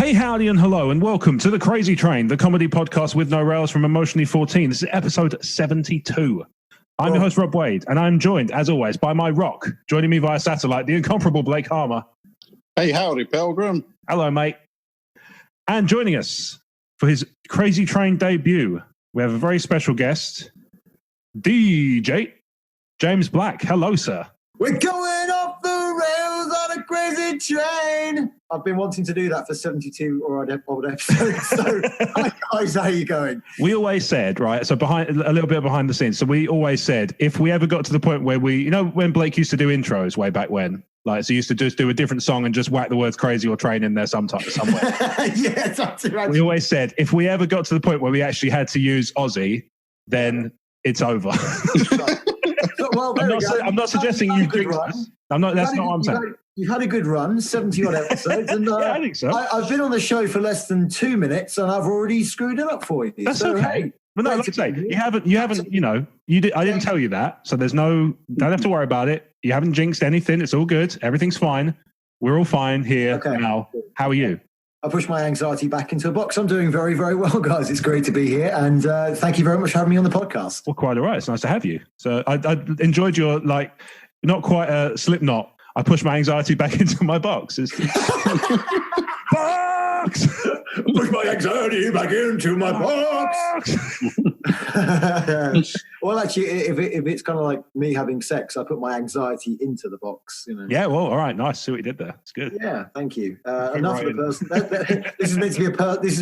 Hey, howdy, and hello, and welcome to The Crazy Train, the comedy podcast with no rails from Emotionally 14. This is episode 72. I'm your host, Rob Wade, and I'm joined, as always, by my rock, joining me via satellite, the incomparable Blake Harmer. Hey, howdy, Pilgrim. Hello, mate. And joining us for his Crazy Train debut, we have a very special guest, DJ James Black. Hello, sir. We're going off the rails on a crazy train. I've been wanting to do that for 72 odd episodes. So, hi guys, how are you going? We always said, right, so behind a little bit behind the scenes, so we always said, if we ever got to the point where we, you know, when Blake used to do intros way back when, like, so he used to just do a different song and just whack the words crazy or train in there somewhere. Yeah, that's right. We always said, if we ever got to the point where we actually had to use Aussie, then it's over. Well, I'm not suggesting you drink. I'm not. That's not what I'm saying. You've had a good run, 70 odd episodes, and yeah, I think so. I've been on the show for less than 2 minutes, and I've already screwed it up for you. That's so, okay. Hey, but no, like I say, you haven't. You know, you did. I didn't tell you that, so there's no. Don't have to worry about it. You haven't jinxed anything. It's all good. Everything's fine. We're all fine here now. How are you? I pushed my anxiety back into a box. I'm doing very, very well, guys. It's great to be here. And thank you very much for having me on the podcast. Well, quite all right. It's nice to have you. So I enjoyed your, like, not quite a slip knot. I pushed my anxiety back into my box. Box! Push my anxiety back into my box. Well, actually, if it's kind of like me having sex, I put my anxiety into the box. You know. Yeah. Well, all right. Nice. See what you did there. It's good. Yeah. Thank you. Enough of the person. This is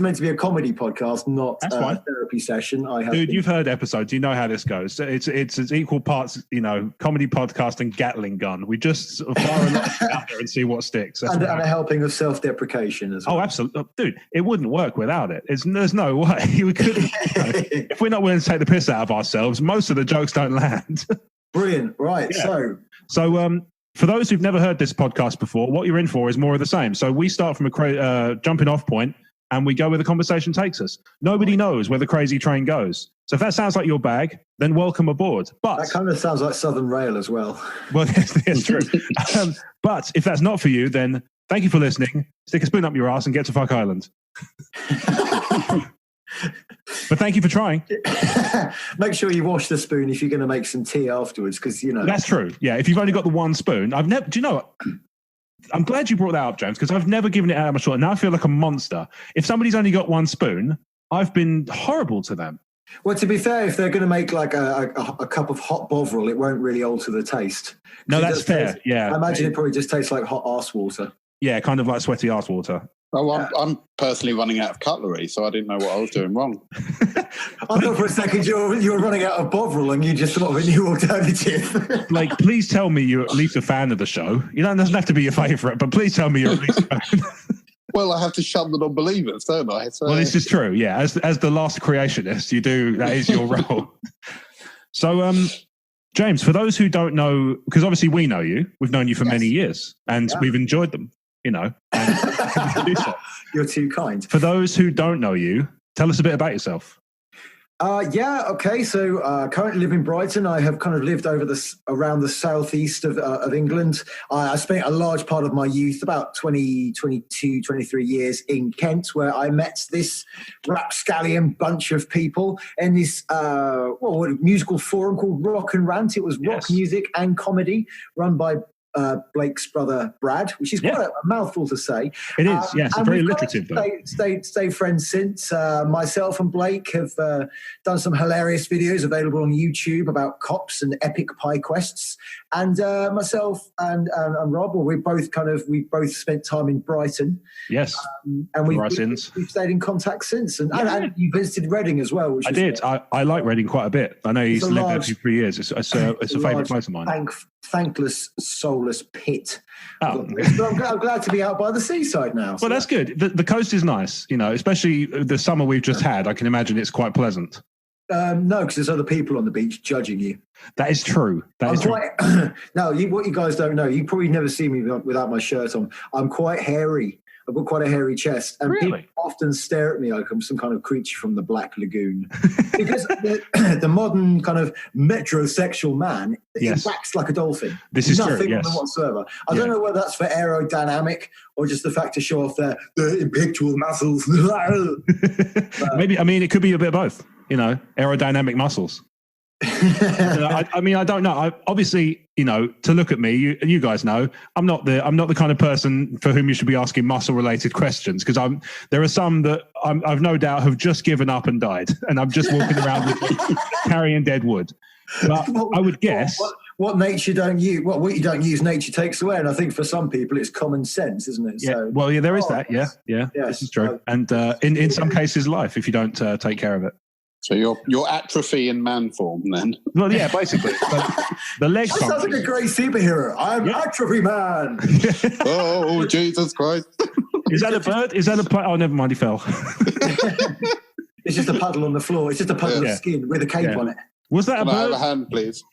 meant to be a comedy podcast, not a therapy session. Dude, you've heard episodes. You know how this goes. It's equal parts. You know, comedy podcast and Gatling gun. We just sort of fire a lot out there and see what sticks. And a helping of self-deprecation as well. Oh, absolutely, dude. It wouldn't work without it. There's no way we couldn't. If we're not willing to take the piss out of ourselves, most of the jokes don't land. Brilliant. Right. Yeah. So for those who've never heard this podcast before, what you're in for is more of the same. So we start from a jumping off point and we go where the conversation takes us. Nobody knows where the crazy train goes. So if that sounds like your bag, then welcome aboard. But that kind of sounds like Southern Rail as well. Well, that's true. But if that's not for you, then thank you for listening. Stick a spoon up your ass and get to Fuck Island. But thank you for trying. Make sure you wash the spoon if you're going to make some tea afterwards, because you know that's true. Yeah, if you've only got the one spoon, I've never. Do you know what? I'm glad you brought that up, James, because I've never given it out of my short. Now I feel like a monster. If somebody's only got one spoon, I've been horrible to them. Well, to be fair, if they're going to make like a cup of hot bovril, it won't really alter the taste. No, that's fair. Yeah, I imagine it probably just tastes like hot arse water. Yeah, kind of like sweaty arse water. Oh, I'm personally running out of cutlery, so I didn't know what I was doing wrong. I thought for a second you were running out of bovril and you just thought of a new alternative. Like, please tell me you're at least a fan of the show. You know, it doesn't have to be your favourite, but please tell me you're at least a fan. Well, I have to shun the non-believers, don't I? So... Well, this is true, yeah. As the last creationist, you do, that is your role. So, James, for those who don't know, because obviously we know you, we've known you for many years, and we've enjoyed them, you know. And You're too kind. For those who don't know you, tell us a bit about yourself. Okay. So currently live in Brighton. I have kind of lived around the southeast of England. I spent a large part of my youth, about 23 years in Kent, where I met this rapscallion bunch of people in this musical forum called Rock and Rant. It was rock music and comedy run by Blake's brother Brad, which is quite a mouthful to say. It is, yes, very alliterative. Stayed friends since. Myself and Blake have done some hilarious videos available on YouTube about cops and epic pie quests. And myself and Rob, we both spent time in Brighton. Yes, and we've stayed in contact since. And you visited Reading as well. I did. I like Reading quite a bit. I know you used to live there for 3 years. It's a favourite place of mine. Thankless, soulless pit. Oh. I'm glad to be out by the seaside now. Well, that's good. The coast is nice, you know, especially the summer we've just had. I can imagine it's quite pleasant. No, because there's other people on the beach judging you. That is true. No, what you guys don't know, you probably never see me without my shirt on. I'm quite hairy. I've got quite a hairy chest, and Really? people often stare at me like I'm some kind of creature from the Black Lagoon. Because the modern kind of metrosexual man, Yes. he acts like a dolphin. This is Nothing true, yes. on them whatsoever. I Yeah. don't know whether that's for aerodynamic or just the fact to show off their impectual muscles. Maybe, I mean, it could be a bit of both, aerodynamic muscles. I mean, I don't know. Obviously, to look at me, you guys know, I'm not the kind of person for whom you should be asking muscle-related questions, because there are some that I've no doubt have just given up and died, and I'm just walking around with carrying dead wood. But I would guess what nature don't use, what you don't use, nature takes away. And I think for some people, it's common sense, isn't it? Yeah. So, well, yeah, there is that. Yeah. Yes. This is true. And in some cases, life if you don't take care of it. So you're atrophy in man form then? Well, yeah, basically. The legs. That sounds like a great superhero. I'm Atrophy Man. Oh, Jesus Christ. Is that a bird? Is that a oh, never mind, he fell. It's just a puddle on the floor. It's just a puddle of skin with a cape on it. Was that a bird? Can I have a hand, please?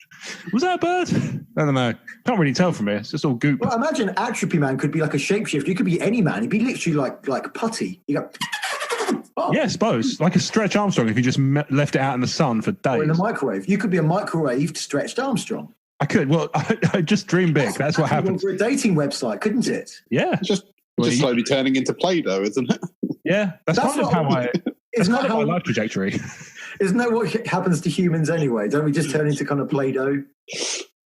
Was that a bird? I don't know. Can't really tell from here. It's just all goop. Well, imagine Atrophy Man could be like a shapeshifter. He could be any man. He'd be literally like putty. You go. Oh. Yeah, I suppose. Like a Stretch Armstrong if you just left it out in the sun for days. Or in the microwave. You could be a microwaved Stretched Armstrong. I could. Well, I just dream big. That's what happens. For a dating website, couldn't it? Yeah. Just slowly turning into Play-Doh, isn't it? Yeah. That's kind of how that's kind of my life trajectory. Isn't that what happens to humans anyway? Don't we just turn into kind of Play-Doh?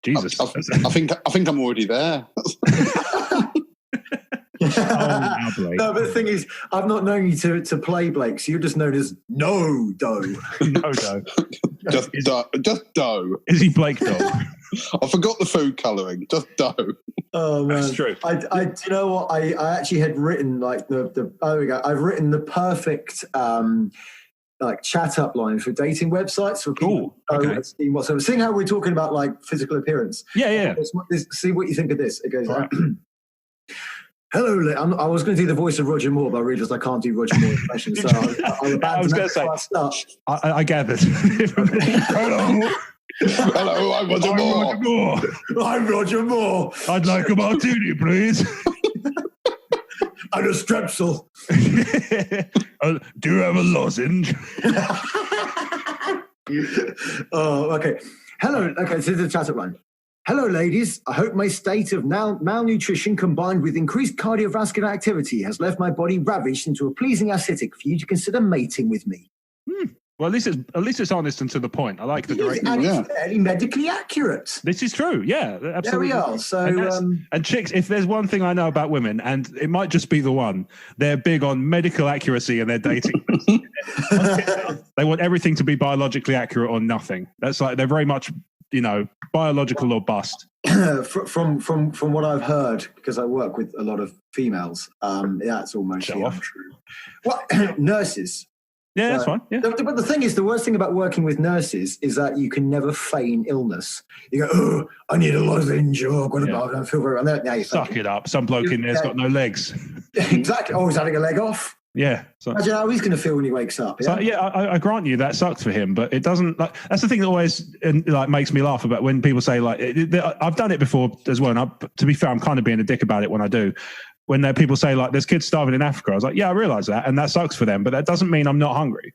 Jesus. I think I'm already there. No, but the thing is, I've not known you to play, Blake, so you're just known as No Dough. No Dough. Just dough. Is he Blake Dough? I forgot the food colouring. Just dough. Oh man, that's true. Do you know what? I actually had written like there we go. I've written the perfect like chat up lines for dating websites for people. Okay. Seeing how we're talking about like physical appearance. Yeah. See what you think of this. It goes like. Hello, I was going to do the voice of Roger Moore, but I realised I can't do Roger Moore impressions, so I'll abandon that. I gathered. Hello, I'm Roger Moore. I'm Roger Moore. I'd like a martini, please. And a strepsil. Do you have a lozenge? Oh, okay. Hello. Okay, so this is the chat-up line. Hello, ladies. I hope my state of malnutrition combined with increased cardiovascular activity has left my body ravished into a pleasing aesthetic for you to consider mating with me. Well, at least it's honest and to the point. I like the direction. And it's fairly medically accurate. This is true. Yeah, absolutely. There we are. So, and chicks, if there's one thing I know about women, and it might just be the one, they're big on medical accuracy in their dating. They want everything to be biologically accurate or nothing. That's like they're very much, biological or bust. From what I've heard, because I work with a lot of females, that's almost true. Well, nurses. Yeah, that's fine. Yeah. But the thing is, the worst thing about working with nurses is that you can never feign illness. You go, oh, I need a lozenge. Oh, I don't feel very well. Now you suck it up. Some bloke in there's got no legs. Exactly. Oh, he's having a leg off. Yeah. So, imagine how he's going to feel when he wakes up. Yeah, I grant you that sucks for him, but it doesn't. Like that's the thing that always makes me laugh about when people say I've done it before as well. And to be fair, I'm kind of being a dick about it when I do. When people say there's kids starving in Africa, I was like, yeah, I realise that, and that sucks for them, but that doesn't mean I'm not hungry.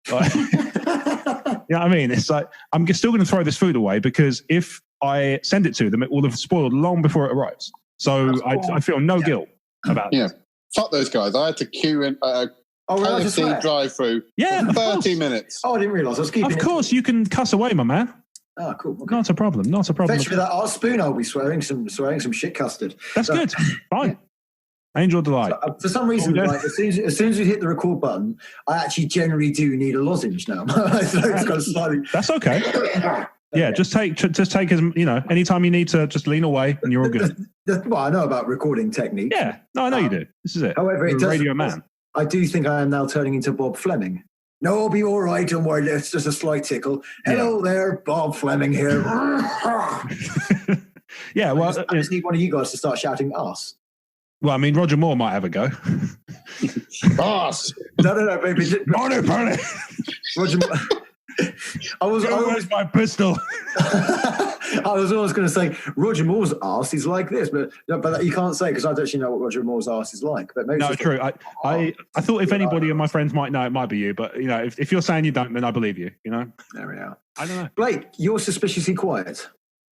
Like, you know what I mean? It's like I'm still going to throw this food away because if I send it to them, it will have spoiled long before it arrives. So I feel no guilt about it. Yeah, fuck those guys. I had to queue in KFC drive-through for 30 minutes. Oh, I didn't realise. I was keeping. Of course, you can cuss away, my man. Oh, cool. Okay. Not a problem. Fetch me that art spoon. I'll be swearing some shit custard. That's good. Fine. Angel delight. So, for some reason, as soon as you hit the record button, I actually generally do need a lozenge now. That's okay. Yeah, just take as anytime you need to, just lean away and you're all good. Well, I know about recording technique. Yeah, no, I know you do. This is it. However, you're a radio man. I do think I am now turning into Bob Fleming. No, I'll be all right. Don't worry. It's just a slight tickle. Hello there, Bob Fleming here. Yeah, well, I just need one of you guys to start shouting "ass." Well, I mean, Roger Moore might have a go. Ass. No, baby. Money. Roger. Where's my pistol? I was always going to say Roger Moore's arse is like this, but you can't say because I don't actually know what Roger Moore's arse is like. But maybe no, true. I thought if anybody of my friends might know, it might be you. But if you're saying you don't, then I believe you. There we are. I don't know. Blake, you're suspiciously quiet.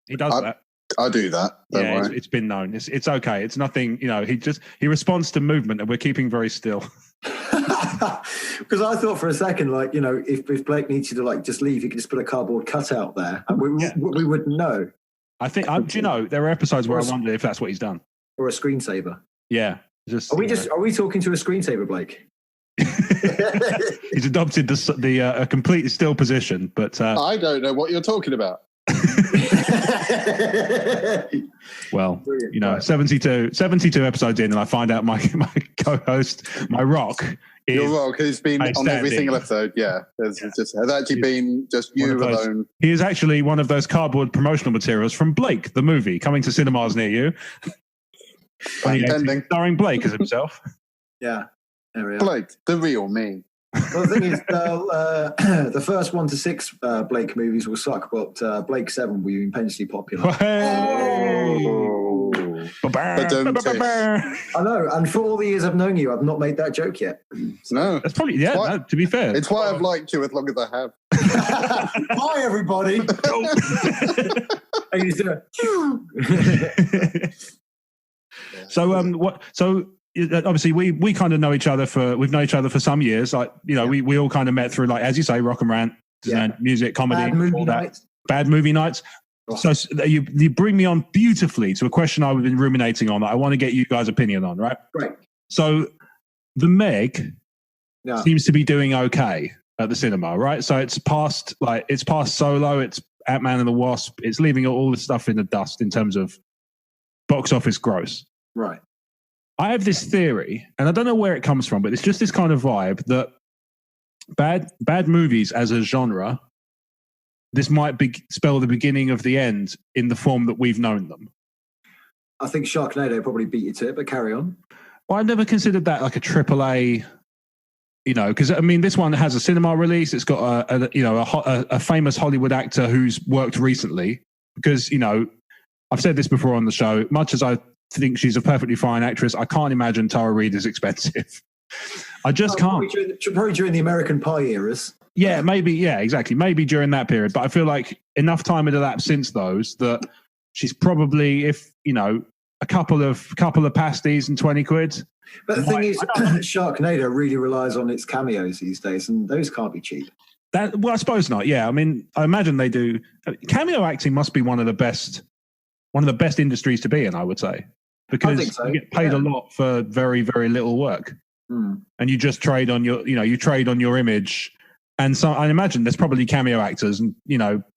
He does that. I do that. It's been known. It's okay. It's nothing. He responds to movement, and we're keeping very still. Because I thought for a second, if Blake needs you to just leave, he could just put a cardboard cutout there, and we wouldn't know. I think. There are episodes where I wonder if that's what he's done, or a screensaver. Yeah. Are we talking to a screensaver, Blake? He's adopted a completely still position, but I don't know what you're talking about. Well, 72 episodes in, and I find out my co-host, my rock, your rock has been on every single episode. Yeah, has actually been just you alone. He is actually one of those cardboard promotional materials from Blake, the movie, coming to cinemas near you. Starring Blake as himself. Yeah, there we are. Blake, the real me. Well, the thing is, the first 1 to 6 Blake movies will suck, but Blake 7 will be immensely popular. Hey! I know, and for all the years I've known you, I've not made that joke yet. No, that's probably to be fair, it's why I've liked you as long as I have. Hi, everybody. So obviously we kind of know each other we've known each other for some years. We all kind of met through, as you say, Rock and Rant, music, comedy, bad movie nights. Oh. So you bring me on beautifully to a question I've been ruminating on that I want to get you guys' opinion on, right? Right. So the Meg seems to be doing okay at the cinema, right? So it's past Solo, it's Ant-Man and the Wasp, it's leaving all the stuff in the dust in terms of box office gross. Right. I have this theory, and I don't know where it comes from, but it's just this kind of vibe that bad movies as a genre, this might spell the beginning of the end in the form that we've known them. I think Sharknado probably beat you to it, but carry on. Well, I've never considered that like a AAA, because this one has a cinema release. It's got a famous Hollywood actor who's worked recently. Because I've said this before on the show. Much as I think she's a perfectly fine actress, I can't imagine Tara Reid is expensive. I just can't. Probably during the American Pie eras. Yeah, maybe. Yeah, exactly. Maybe during that period. But I feel like enough time had elapsed since those that she's probably, if a couple of pasties and 20 quid. But the thing is, Sharknado really relies on its cameos these days, and those can't be cheap. I suppose not. Yeah, I imagine they do. Cameo acting must be one of the best industries to be in, I would say, because you get paid a lot for very, very little work, and you just trade on your image. And so I imagine there's probably cameo actors and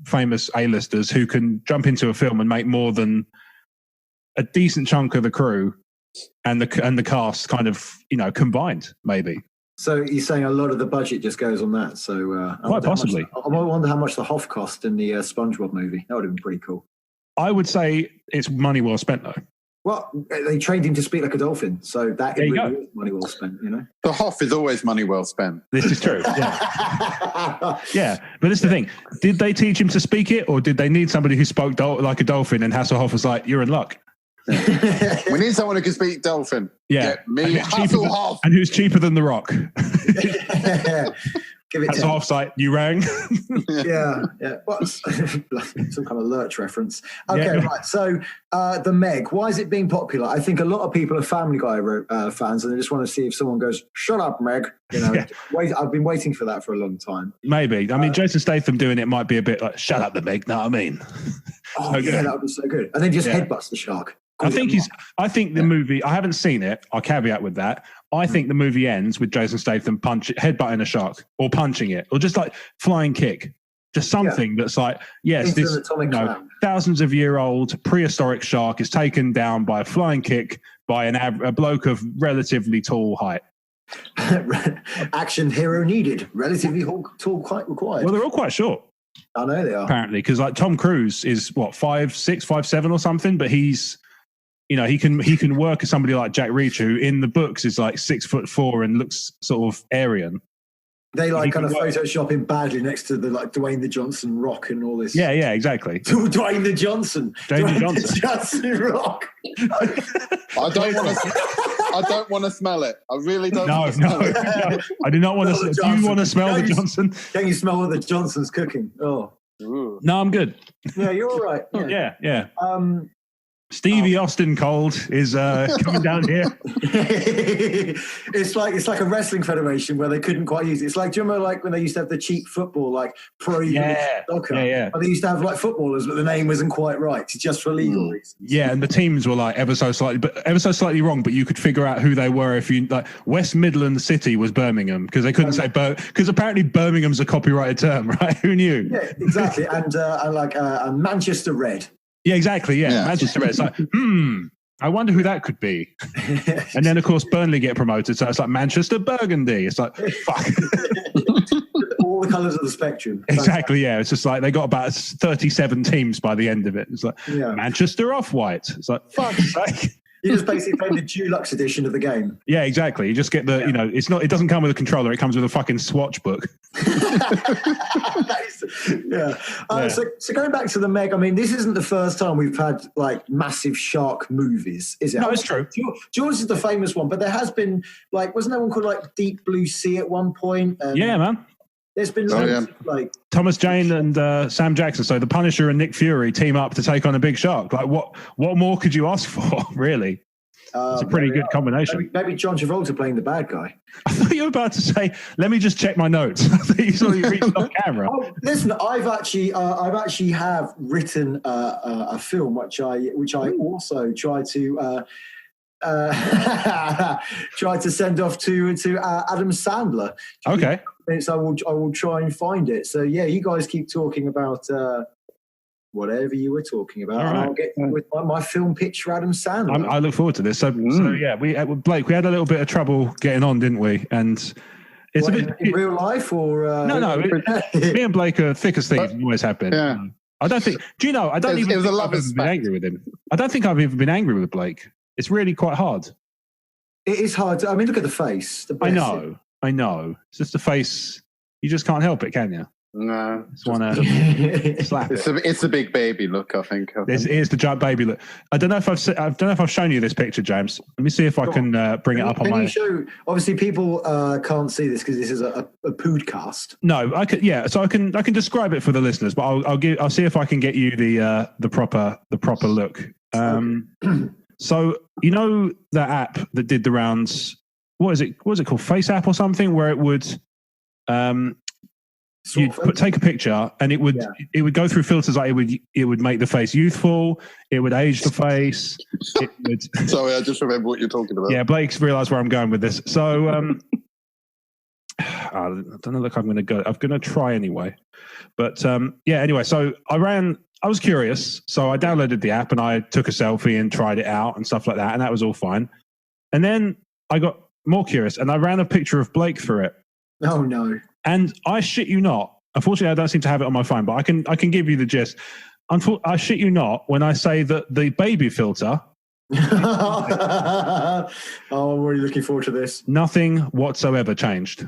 famous A-listers who can jump into a film and make more than a decent chunk of the crew and the cast kind of combined, maybe. So you're saying a lot of the budget just goes on that? So quite possibly. I wonder how much the Hoff cost in the SpongeBob movie. That would have been pretty cool. I would say it's money well spent, though. Well, they trained him to speak like a dolphin, so that really is money well spent, The Hoff is always money well spent. This is true, yeah. Yeah, but this is the thing. Did they teach him to speak it, or did they need somebody who spoke like a dolphin, and Hasselhoff was like, you're in luck? We need someone who can speak dolphin. Yeah. Get me Hasselhoff. And who's cheaper than The Rock? Give it Hasselhoff's like, you rang? Yeah. What's some kind of Lurch reference? Okay, right. So the Meg, why is it being popular? I think a lot of people are Family Guy fans, and they just want to see if someone goes, "Shut up, Meg." I've been waiting for that for a long time. Maybe. Jason Statham doing it might be a bit like, "Shut up, the Meg." Know what I mean? Oh, yeah, that would be so good. And then just headbutts the shark. I think the movie, I haven't seen it. I'll caveat with that. I think the movie ends with Jason Statham headbutting a shark or punching it or just like flying kick. Just something that's like, yes, this thousands of year old prehistoric shark is taken down by a flying kick by a bloke of relatively tall height. Action hero needed. Relatively tall height required. Well, they're all quite short. I know they are. Apparently, because like Tom Cruise is 5'6", 5'7" or something, but he's he can work as somebody like Jack Reacher, who in the books is like 6'4" and looks sort of Aryan. They kind of Photoshop him badly next to the Dwayne the Johnson Rock and all this. Yeah, exactly. Dwayne the Johnson. Dwayne the Johnson Rock. I don't want to smell it. I really don't. No. I do not want to. Do you want to smell the Johnson? Can you smell what the Johnson's cooking? Oh. Ooh. No, I'm good. Yeah, you're all right. Yeah. Stevie Austin Cold is coming down here. It's like a wrestling federation where they couldn't quite use it. It's like, do you remember when they used to have the cheap football, pro soccer? Yeah. But they used to have footballers, but the name wasn't quite right, just for legal reasons. Yeah, and the teams were ever so slightly wrong, but you could figure out who they were if you West Midlands City was Birmingham because they couldn't say because apparently Birmingham's a copyrighted term, right? Who knew? Yeah, exactly. And Manchester Red. Yeah, exactly. Yeah. Manchester Red. It's I wonder who that could be. And then, of course, Burnley get promoted. So it's Manchester Burgundy. It's fuck. All the colours of the spectrum. Exactly, yeah. It's just they got about 37 teams by the end of it. It's Manchester Off-White. It's fuck's sake. You just basically play the Dulux edition of the game. Yeah, exactly. You just get the, it doesn't come with a controller. It comes with a fucking swatch book. So going back to the Meg, this isn't the first time we've had massive shark movies, is it? No, it's true. Jaws is the famous one, but there has been wasn't there one called Deep Blue Sea at one point? Yeah, man. There's been Thomas Jane and Sam Jackson. So the Punisher and Nick Fury team up to take on a big shark. What more could you ask for, really? It's a pretty good combination. Maybe John Travolta playing the bad guy. I thought you were about to say, "Let me just check my notes." I thought you saw you reached off camera. Oh, listen, I've actually have written a film which I also try to. Try to send off to Adam Sandler. Okay. So I will try and find it. So yeah, you guys keep talking about whatever you were talking about, and I'll get with my film pitch for Adam Sandler. I look forward to this. So yeah, Blake, we had a little bit of trouble getting on, didn't we? And it's a bit in real life, or no. Me and Blake are thick as thieves. We always have been. Yeah. I don't think. Do you know? I don't even think I've ever been angry with him. I don't think I've even been angry with Blake. It's really quite hard. It is hard. Look at the face. I know. It's just the face. You just can't help it, can you? No. Just want to slap it. It's a big baby look, I think. It is the giant baby look. I don't know if I've shown you this picture, James. Let me see if I can bring it up on my. Can you show? Obviously, people can't see this because this is a podcast. No, I could. Yeah, so I can Okay. it for the listeners, but I'll see if I can get you the proper look. So that app that did the rounds. What is it called? Face app or something? Where it would, you'd take a picture and it would go through filters. It would make the face youthful. It would age the face. It would. Sorry, I just remember what you're talking about. Yeah, Blake's realised where I'm going with this. So I don't know. Look, I'm going to try anyway. But anyway. So I was curious, so I downloaded the app and I took a selfie and tried it out and stuff like that, and that was all fine. And then I got more curious and I ran a picture of Blake through it. Oh no! And I shit you not. Unfortunately, I don't seem to have it on my phone, but I can give you the gist. I shit you not when I say that the baby filter. Oh, I'm really looking forward to this. Nothing whatsoever changed.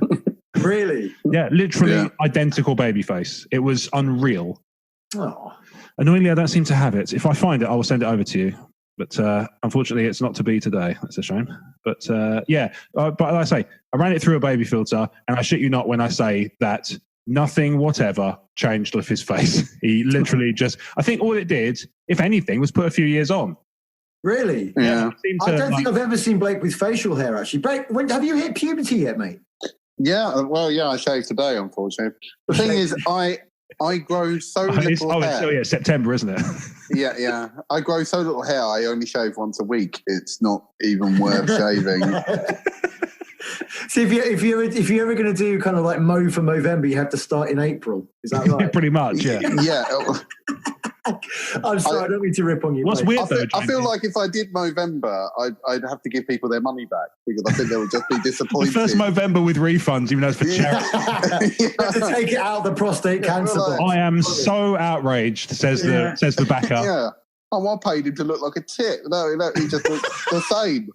Really? Yeah, literally identical baby face. It was unreal. Oh. Annoyingly, I don't seem to have it. If I find it, I will send it over to you. But unfortunately, it's not to be today. That's a shame. But but like I say, I ran it through a baby filter, and I shit you not when I say that nothing whatever changed with his face. He literally I think all it did, if anything, was put a few years on. Really? Yeah. I don't think I've ever seen Blake with facial hair, actually. Blake, have you hit puberty yet, mate? Yeah, I shaved today, unfortunately. The thing is, I grow so little hair. It's September, isn't it? Yeah. I grow so little hair, I only shave once a week. It's not even worth shaving. So if you're ever going to do kind of like mow for Movember, you have to start in April. Is that right? Pretty much, yeah. Yeah. I'm sorry, I don't mean to rip on you. What's weird though, I feel like if I did Movember, I'd have to give people their money back because I think they would just be disappointed. The first Movember with refunds, even though it's for charity. You have to take it out of the prostate cancer box. I am so outraged, says the backer. Yeah. I paid him to look like a tit. No, he just looks the same.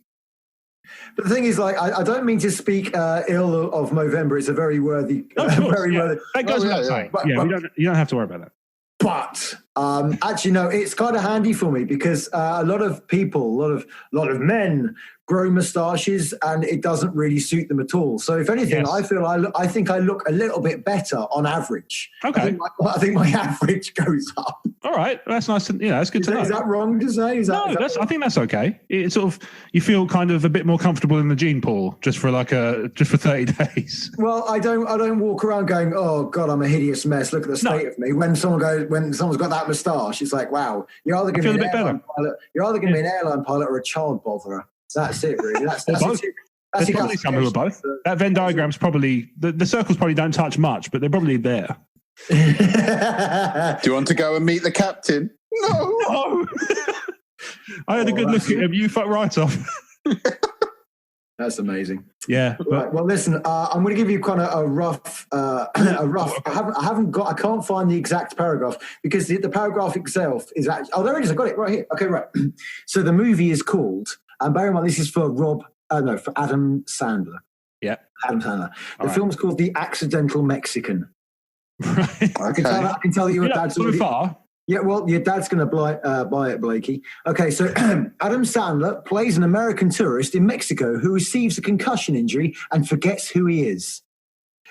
But the thing is, like, I don't mean to speak ill of Movember. It's a very worthy, worthy. That goes without saying. But, you don't have to worry about that. But actually, no, it's kind of handy for me because a lot of people, a lot of men grow moustaches, and it doesn't really suit them at all. So, if anything, I feel I think I look a little bit better on average. Okay, I think my average goes up. All right, that's nice. That's good to know. Is that wrong to say? I think that's okay. It's sort of, you feel kind of a bit more comfortable in the gene pool just for 30 days. Well, I don't walk around going, oh God, I'm a hideous mess. Look at the state of me. When someone's got that moustache, it's like, wow, you're either going to be an airline pilot or a child botherer. That's it, really. That's both. There's probably some who are both. That Venn diagram's probably the circles probably don't touch much, but they're probably there. Do you want to go and meet the captain? No. I had a good look at him. You fuck right off. That's amazing. Yeah. Right, well, listen, I'm going to give you kind of a rough. I can't find the exact paragraph because the paragraph itself is actually. Oh, there it is. I got it right here. Okay, right. So the movie is called, and bear in mind this is for for Adam Sandler. Yeah. Adam Sandler. The film's called The Accidental Mexican. Right. I can tell that your dad's so far. Yeah, well, your dad's going to buy it, Blakey. Okay, so Adam Sandler plays an American tourist in Mexico who receives a concussion injury and forgets who he is.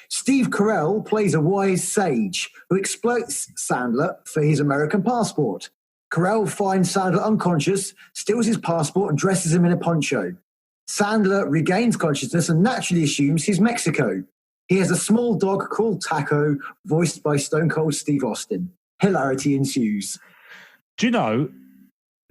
Steve Carell plays a wise sage who exploits Sandler for his American passport. Carell finds Sandler unconscious, steals his passport, and dresses him in a poncho. Sandler regains consciousness and naturally assumes he's Mexico. He has a small dog called Taco, voiced by Stone Cold Steve Austin. Hilarity ensues. Do you know,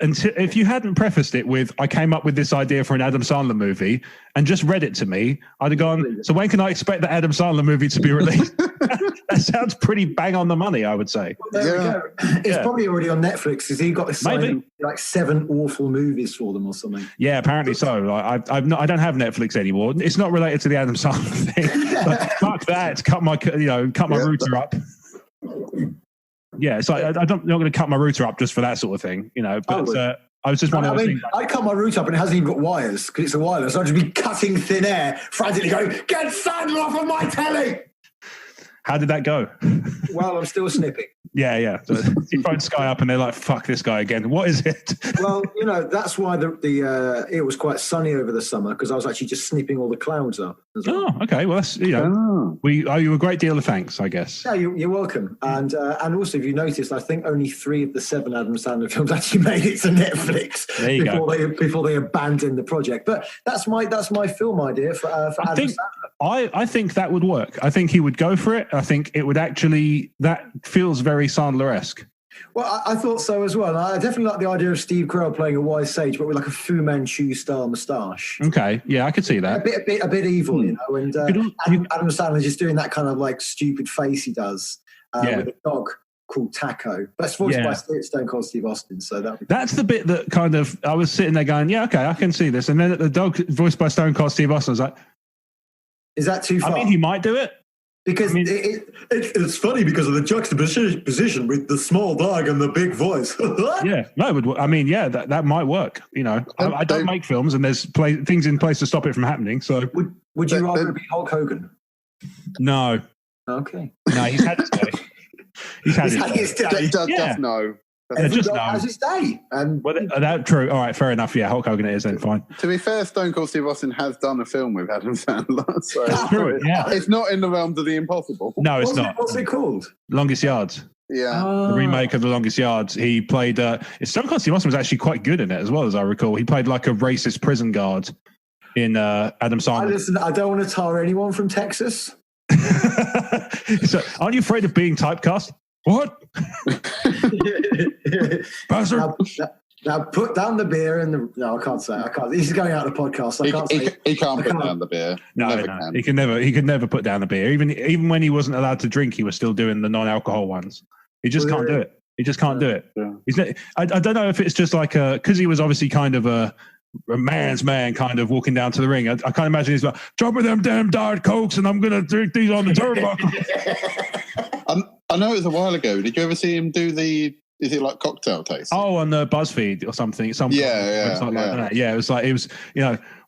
if you hadn't prefaced it with, I came up with this idea for an Adam Sandler movie, and just read it to me, I'd have gone, so when can I expect the Adam Sandler movie to be released? That sounds pretty bang on the money, I would say. Well, there we go. It's probably already on Netflix because he got assigned like 7 awful movies for them or something. Yeah, apparently so. I don't have Netflix anymore. It's not related to the Adam Sandler thing. Like, fuck that. Cut my router up. Yeah, it's like I'm not going to cut my router up just for that sort of thing, But I was just wondering. I cut my router up and it hasn't even got wires because it's a wireless. So I'd just be cutting thin air, frantically going, "Get Sandler off of my telly!" How did that go? Well, I'm still snipping. Yeah. So you phone Sky up and they're like, "Fuck this guy again." What is it? Well, that's why it was quite sunny over the summer because I was actually just snipping all the clouds up. Oh, okay. Well, that's we owe you a great deal of thanks, I guess. Yeah, you're welcome. And also, if you noticed, I think only 3 of the 7 Adam Sandler films actually made it to Netflix before they abandoned the project. But that's my film idea for Adam Sandler. I think that would work. I think he would go for it. I think it would actually. That feels very Sandler-esque. Well, I thought so as well. I definitely like the idea of Steve Carell playing a wise sage, but with like a Fu Manchu style moustache. Okay, yeah, I could see that. A bit evil, And Adam Sandler just doing that kind of like stupid face he does with a dog called Taco. That's voiced by Stone Cold Steve Austin. So that's the bit that kind of I was sitting there going, yeah, okay, I can see this. And then the dog voiced by Stone Cold Steve Austin, I was like, is that too far? I mean, he might do it. Because it's funny because of the juxtaposition with the small dog and the big voice. Yeah, no, that might work. I don't make films, and there's things in place to stop it from happening. So, would you rather be Hulk Hogan? No. Okay. No, he's had his day. He's had his day. Just no. Just has his day. That's true. All right, fair enough. Yeah, Hulk Hogan it is then, fine. To be fair, Stone Cold Steve Austin has done a film with Adam Sandler. So that's true, yeah. It's not in the realms of the impossible. No, it's not. What's it called? Longest Yards. Yeah. The remake of The Longest Yards. He played... Stone Cold Steve Austin was actually quite good in it as well, as I recall. He played like a racist prison guard in Adam Sandler. Listen, I don't want to tar anyone from Texas. So, aren't you afraid of being typecast? What? Now put down the beer and no, I can't say. I can't. He's going out of the podcast. He can't put down the beer. No. He can never put down the beer. Even when he wasn't allowed to drink, he was still doing the non-alcohol ones. He just can't do it. He just can't do it. Yeah. I don't know if it's just like because he was obviously kind of a man's man, kind of walking down to the ring. I can't imagine he's like, drop with them damn Diet Cokes and I'm going to drink these on the turnbuckle. I know it was a while ago. Did you ever see him do is it like cocktail taste? Oh, on the BuzzFeed or something. Yeah. It was like,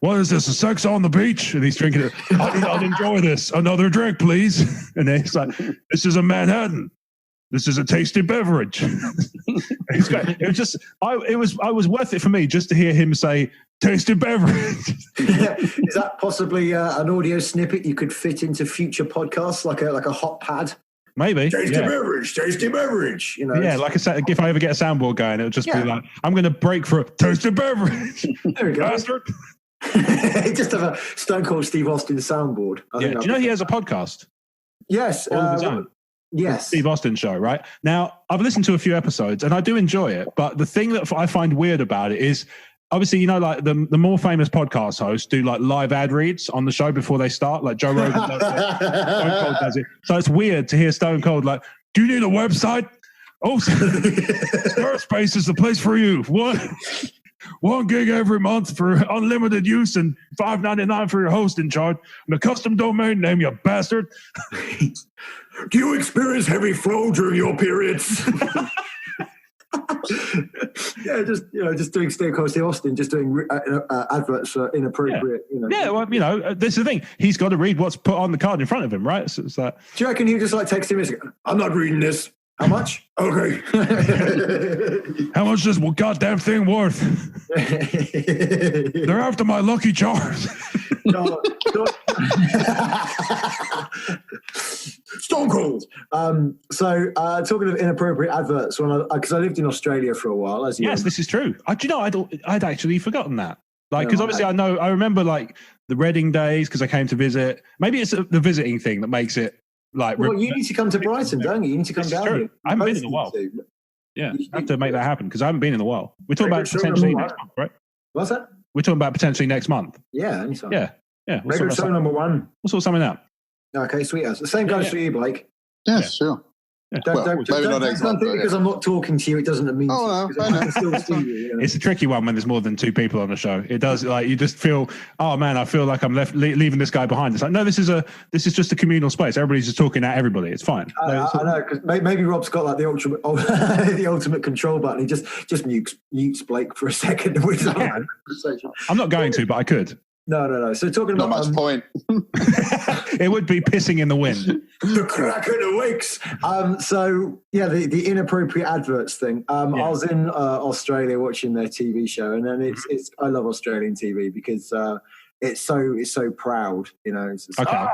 what is this? A sex on the beach? And he's drinking it. I'll enjoy this. Another drink, please. And then he's like, this is a Manhattan. This is a tasty beverage. It was worth it for me just to hear him say tasty beverage. Is that possibly an audio snippet you could fit into future podcasts, like a hot pad? Maybe. Tasty beverage. You know, yeah, like if I ever get a soundboard going, it'll just be like, I'm going to break for a tasty beverage. There we go. Bastard. Just have a Stone Cold Steve Austin soundboard. Do you know he has a podcast? Yes. All of his own. Yes. Steve Austin show, right? Now, I've listened to a few episodes and I do enjoy it, but the thing that I find weird about it is, obviously, like the more famous podcast hosts do like live ad reads on the show before they start, like Joe Rogan does it, Stone Cold does it. So it's weird to hear Stone Cold like, do you need a website? Oh, Squarespace is the place for you. One gig every month for unlimited use and $5.99 for your hosting charge and a custom domain name, you bastard. Do you experience heavy flow during your periods? Yeah, just doing Stone Cold Steve Austin, just doing adverts for inappropriate. Yeah, well, this is the thing. He's got to read what's put on the card in front of him, right? So it's like, do you reckon he just like text him? I'm not reading this. How much? Okay. How much is this goddamn thing worth? They're after my Lucky Charms. Stone Cold. So talking of inappropriate adverts, because I lived in Australia for a while, as you know. This is true. I'd actually forgotten that. Like, because obviously I remember like the Reading days because I came to visit. Maybe it's the visiting thing that makes it like. Well, you need to come to Brighton, don't you? You need to come down here. I haven't been in a while. Yeah, I have to make that happen because I haven't been in a while. We're talking about potentially next month, right? What's that? We're talking about potentially next month. Yeah, anytime. Yeah. Regular show number 1. We'll sort something out. Okay, sweet as. The same goes for you, Blake. Yeah, sure. Yeah. Don't think because I'm not talking to you, it doesn't mean. Oh no, I can still see you. It's a tricky one when there's more than 2 people on the show. It does, like, you just feel, oh man, I feel like I'm leaving this guy behind. It's like, no, this is just a communal space. Everybody's just talking at everybody. It's fine. I know, because maybe Rob's got like the ultimate control button. He just mutes Blake for a second. I'm not going to, but I could. No. So talking not about much point. It would be pissing in the wind. The Kraken awakes. The inappropriate adverts thing. I was in Australia watching their TV show, and then it's I love Australian TV because it's so proud. It's just, okay.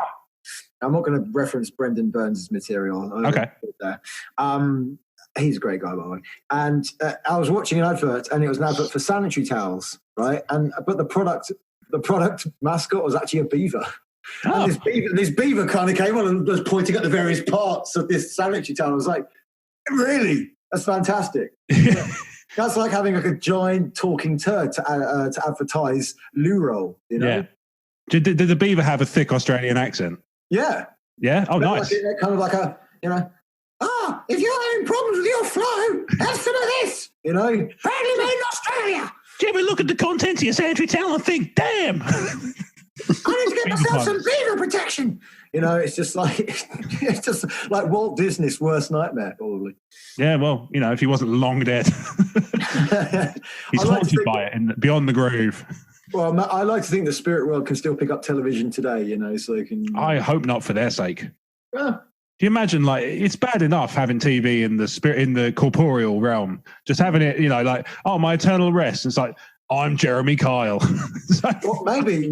I'm not going to reference Brendan Burns' material. Okay. There. He's a great guy, by the way. And I was watching an advert, and it was an advert for sanitary towels, right? But the product mascot was actually a beaver. Oh. And this beaver kind of came on and was pointing at the various parts of this sanitary towel. I was like, really? That's fantastic. That's like having like a giant talking turd to advertise loo roll, Yeah. Did the beaver have a thick Australian accent? Yeah. Yeah? Oh, nice. Like, kind of like a, if you're having problems with your flow, have some of this. Badly made in Australia. Do you ever look at the contents of your sanitary towel and think, damn, I need to get myself some beaver protection. It's just like Walt Disney's worst nightmare, probably. Yeah, well, if he wasn't long dead. He's haunted by it beyond the grave. Well, I like to think the spirit world can still pick up television today, so they can. I hope not for their sake. Yeah. Do you imagine, like, it's bad enough having TV in the spirit, in the corporeal realm, just having it, like, oh, my eternal rest. It's like, I'm Jeremy Kyle. Well, maybe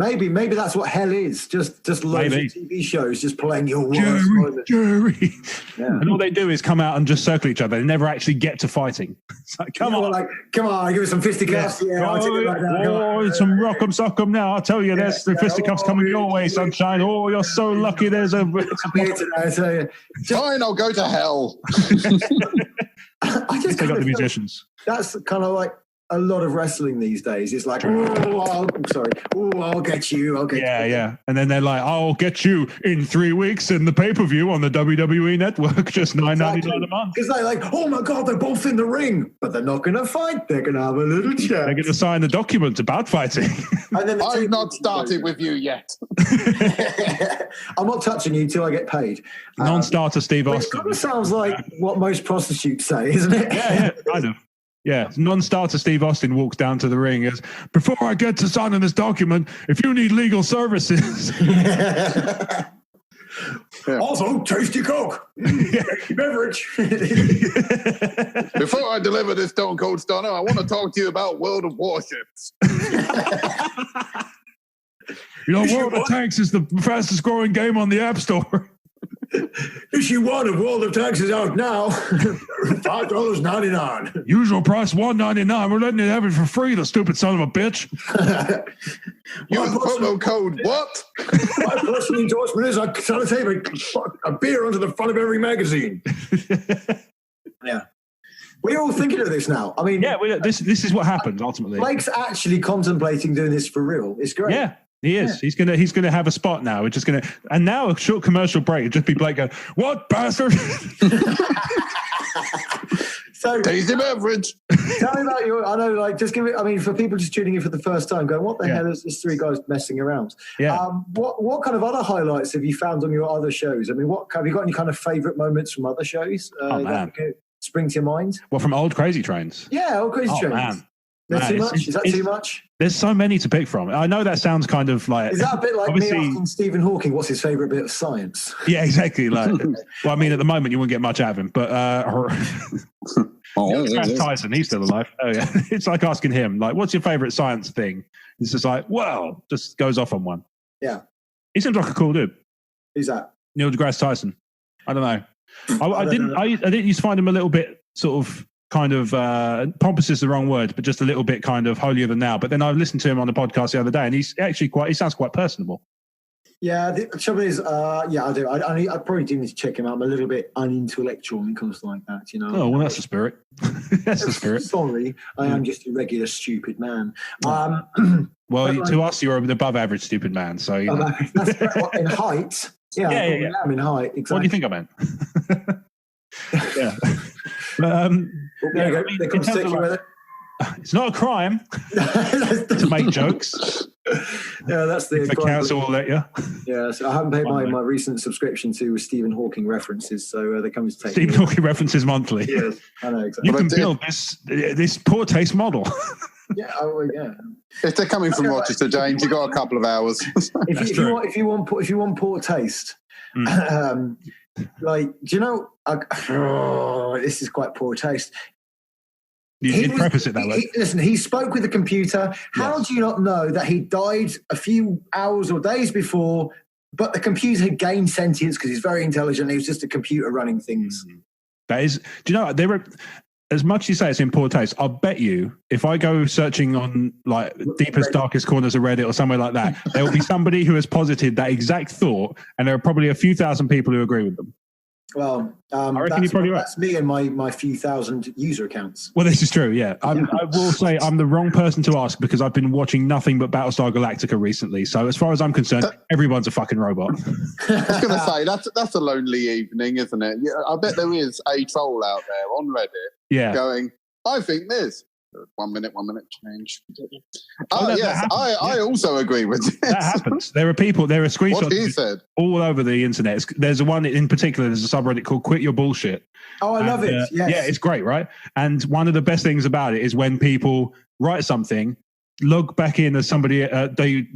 that's what hell is. Just loads of TV shows just playing your worst moment. Jerry. Yeah. And all they do is come out and just circle each other. They never actually get to fighting. It's like, come on, give us some fisticuffs. Yeah, I'll take it right now. Some rock'em sock'em now. I'll tell you, there's the fisticuffs coming your way, sunshine. Oh, you're so lucky. There's a. I tell you. Fine, I'll go to hell. I just got the musicians. That's kind of like a lot of wrestling these days. It's like, I'll get you. Yeah. And then they're like, I'll get you in 3 weeks in the pay-per-view on the WWE network, just $9.99 a month. Because they're like, oh my God, they're both in the ring, but they're not going to fight. They're going to have a little chat. They're going to sign the document about fighting. And then I've not started with you yet. I'm not touching you till I get paid. Non-starter Steve Austin. It kind of sounds like what most prostitutes say, isn't it? Yeah, kind of. Yeah, non-starter Steve Austin walks down to the ring and goes, before I get to signing this document, if you need legal services. Also, tasty Coke. Beverage. Before I deliver this Stone Cold Stunner, I want to talk to you about World of Warships. World of Tanks is the fastest growing game on the App Store. Issue 1 of World of Tanks is out now. $5.99. Usual price $1.99. We're letting you have it for free, the stupid son of a bitch. Use promo code what? My personal endorsement is I tape a beer onto the front of every magazine. Yeah. We're all thinking of this now. I mean, this is what happens ultimately. Blake's actually contemplating doing this for real. It's great. Yeah. He is. Yeah. He's gonna have a spot now. We're just gonna, and now a short commercial break. It'd just be Blake going, "What bastard?" So tasty beverage. Tell me about your. I know, like, just give it. I mean, for people just tuning in for the first time, going, "What the hell is this 3 guys messing around?" Yeah. What kind of other highlights have you found on your other shows? I mean, what have you got? Any kind of favourite moments from other shows? Man. That spring to your mind? Well, from old Crazy Trains. Yeah, old Crazy Trains. Man. Too much? Is that too much? There's so many to pick from. I know that sounds kind of like... Is that a bit like me asking Stephen Hawking what's his favourite bit of science? Yeah, exactly. Like, well, I mean, at the moment, you won't get much out of him, but... Tyson, he's still alive. Oh, yeah. It's like asking him, like, what's your favourite science thing? It's just like, well, just goes off on one. Yeah. He seems like a cool dude. Who's that? Neil deGrasse Tyson. I don't know. I didn't used to find him a little bit sort of... kind of pompous is the wrong word, but just a little bit kind of holier than thou. But then I listened to him on the podcast the other day, and he sounds quite personable. Yeah, the trouble is, I do. I probably do need to check him out. I'm a little bit unintellectual when it comes to like that, you know. Oh, well, that's the spirit. That's the spirit. Sorry, I am just a regular stupid man. Well, to us, you're an above average stupid man. So you know. That's in height. Yeah, I am in height. Exactly. What do you think I meant? Yeah. It's not a crime to make jokes. Yeah, that's the council will let you. Yeah, so I haven't paid my recent subscription to Stephen Hawking references, so they're coming to take Stephen Hawking references monthly. Yes, I know exactly. You can build this poor taste model. Yeah. If they're coming from Rochester, James, you got a couple of hours. If you want poor taste, like, do you know? This is quite poor taste. You did preface it that way. Listen, he spoke with a computer. How do you not know that he died a few hours or days before, but the computer had gained sentience because he's very intelligent. He was just a computer running things. That is, do you know, there were, as much as you say it's in poor taste, I'll bet you if I go searching on like deepest, darkest corners of Reddit or somewhere like that, there will be somebody who has posited that exact thought, and there are probably a few thousand people who agree with them. Well, I reckon you're probably right. That's me and my few thousand user accounts. Well, this is true, yeah. I will say I'm the wrong person to ask because I've been watching nothing but Battlestar Galactica recently. So as far as I'm concerned, everyone's a fucking robot. I was going to say, that's a lonely evening, isn't it? Yeah, I bet there is a troll out there on Reddit going, I think this. 1 minute, change. Yes, I also agree with this. That happens. There are screenshots what he said all over the internet. There's one in particular, there's a subreddit called Quit Your Bullshit. Oh, I love it. Yes. Yeah, it's great, right? And one of the best things about it is when people write something, log back in as somebody, they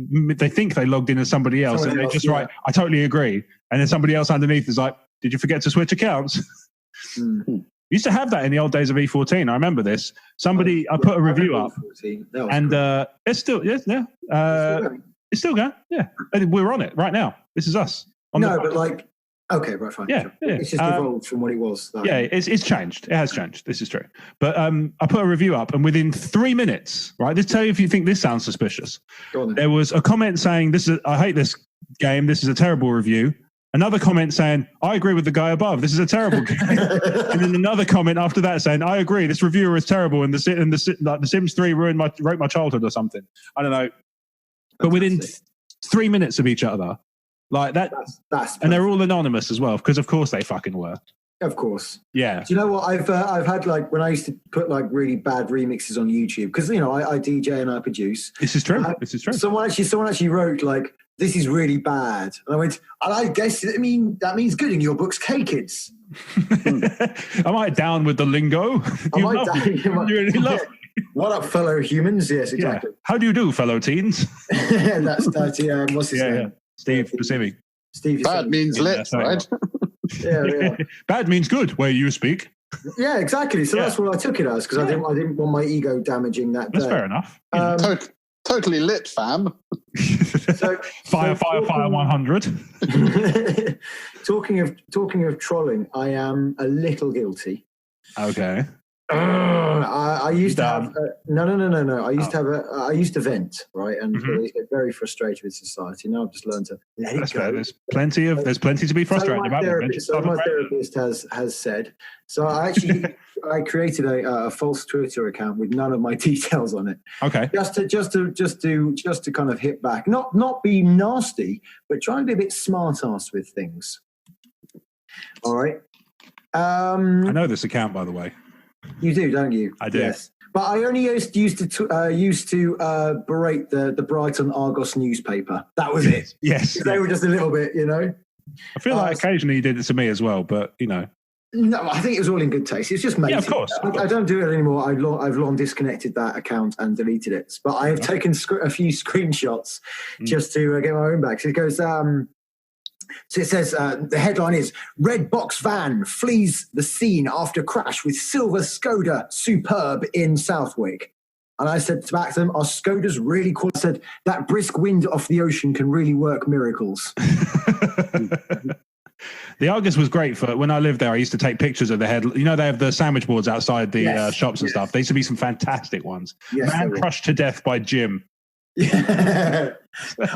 think they logged in as somebody else, and they just write, I totally agree. And then somebody else underneath is like, did you forget to switch accounts? Used to have that in the old days of E14. I remember this. I put a review up, and it's still, it's still going. Yeah, we're on it right now. This is us. But like, okay, right, fine. Yeah. It's just evolved from what it was. It's changed. It has changed. This is true. But I put a review up, and within 3 minutes, right? Let's tell you if you think this sounds suspicious. Go on then. There was a comment saying, I hate this game. This is a terrible review. Another comment saying, I agree with the guy above. This is a terrible game. And then another comment after that saying, I agree. This reviewer is terrible. And the Sims 3 wrote my childhood or something. I don't know. But within 3 minutes of each other, like that, that's and they're all anonymous as well, because of course they fucking were. Of course. Yeah. Do you know what? I've had, like, when I used to put like really bad remixes on YouTube, because, you know, I DJ and I produce. This is true. This is true. Someone actually wrote, like, this is really bad. And I went, and I guess that means good in your books, K-Kids. Am I down with the lingo? You really love me. What up, fellow humans? Yes, exactly. Yeah. How do you do, fellow teens? That's what's his name? Yeah. Steve Buscemi. Steve. Bad means lit, right? Yeah. Bad means good, where you speak. Yeah, exactly. So that's what I took it as, because I didn't want my ego damaging that. That's fair enough. Totally lit, fam. So, fire 100. Talking of trolling, I am a little guilty. Okay. I used to have no. I used to vent, right, and I get very frustrated with society. Now I've just learned to let it go. Fair. There's plenty to be frustrated about. So my therapist has said. So I created a false Twitter account with none of my details on it. Okay. Just to kind of hit back, not be nasty, but try and be a bit smart-ass with things. All right. I know this account, by the way. You do, don't you? I do. Yes. But I only used to berate the Brighton Argos newspaper. That was it. Yes. They were just a little bit, I feel like occasionally you did it to me as well, but No, I think it was all in good taste. It's just made. Yeah, of course. I don't do it anymore. I've long disconnected that account and deleted it. But I have taken a few screenshots just to get my own back. So it goes. So it says, the headline is, Red Box Van flees the scene after crash with silver Skoda Superb in Southwick. And I said back to them, our Skodas really cool. I said, that brisk wind off the ocean can really work miracles. The Argus was great for when I lived there. I used to take pictures of the head. They have the sandwich boards outside the shops and stuff. There used to be some fantastic ones. Yes, Man crushed to death by Jim. Yeah.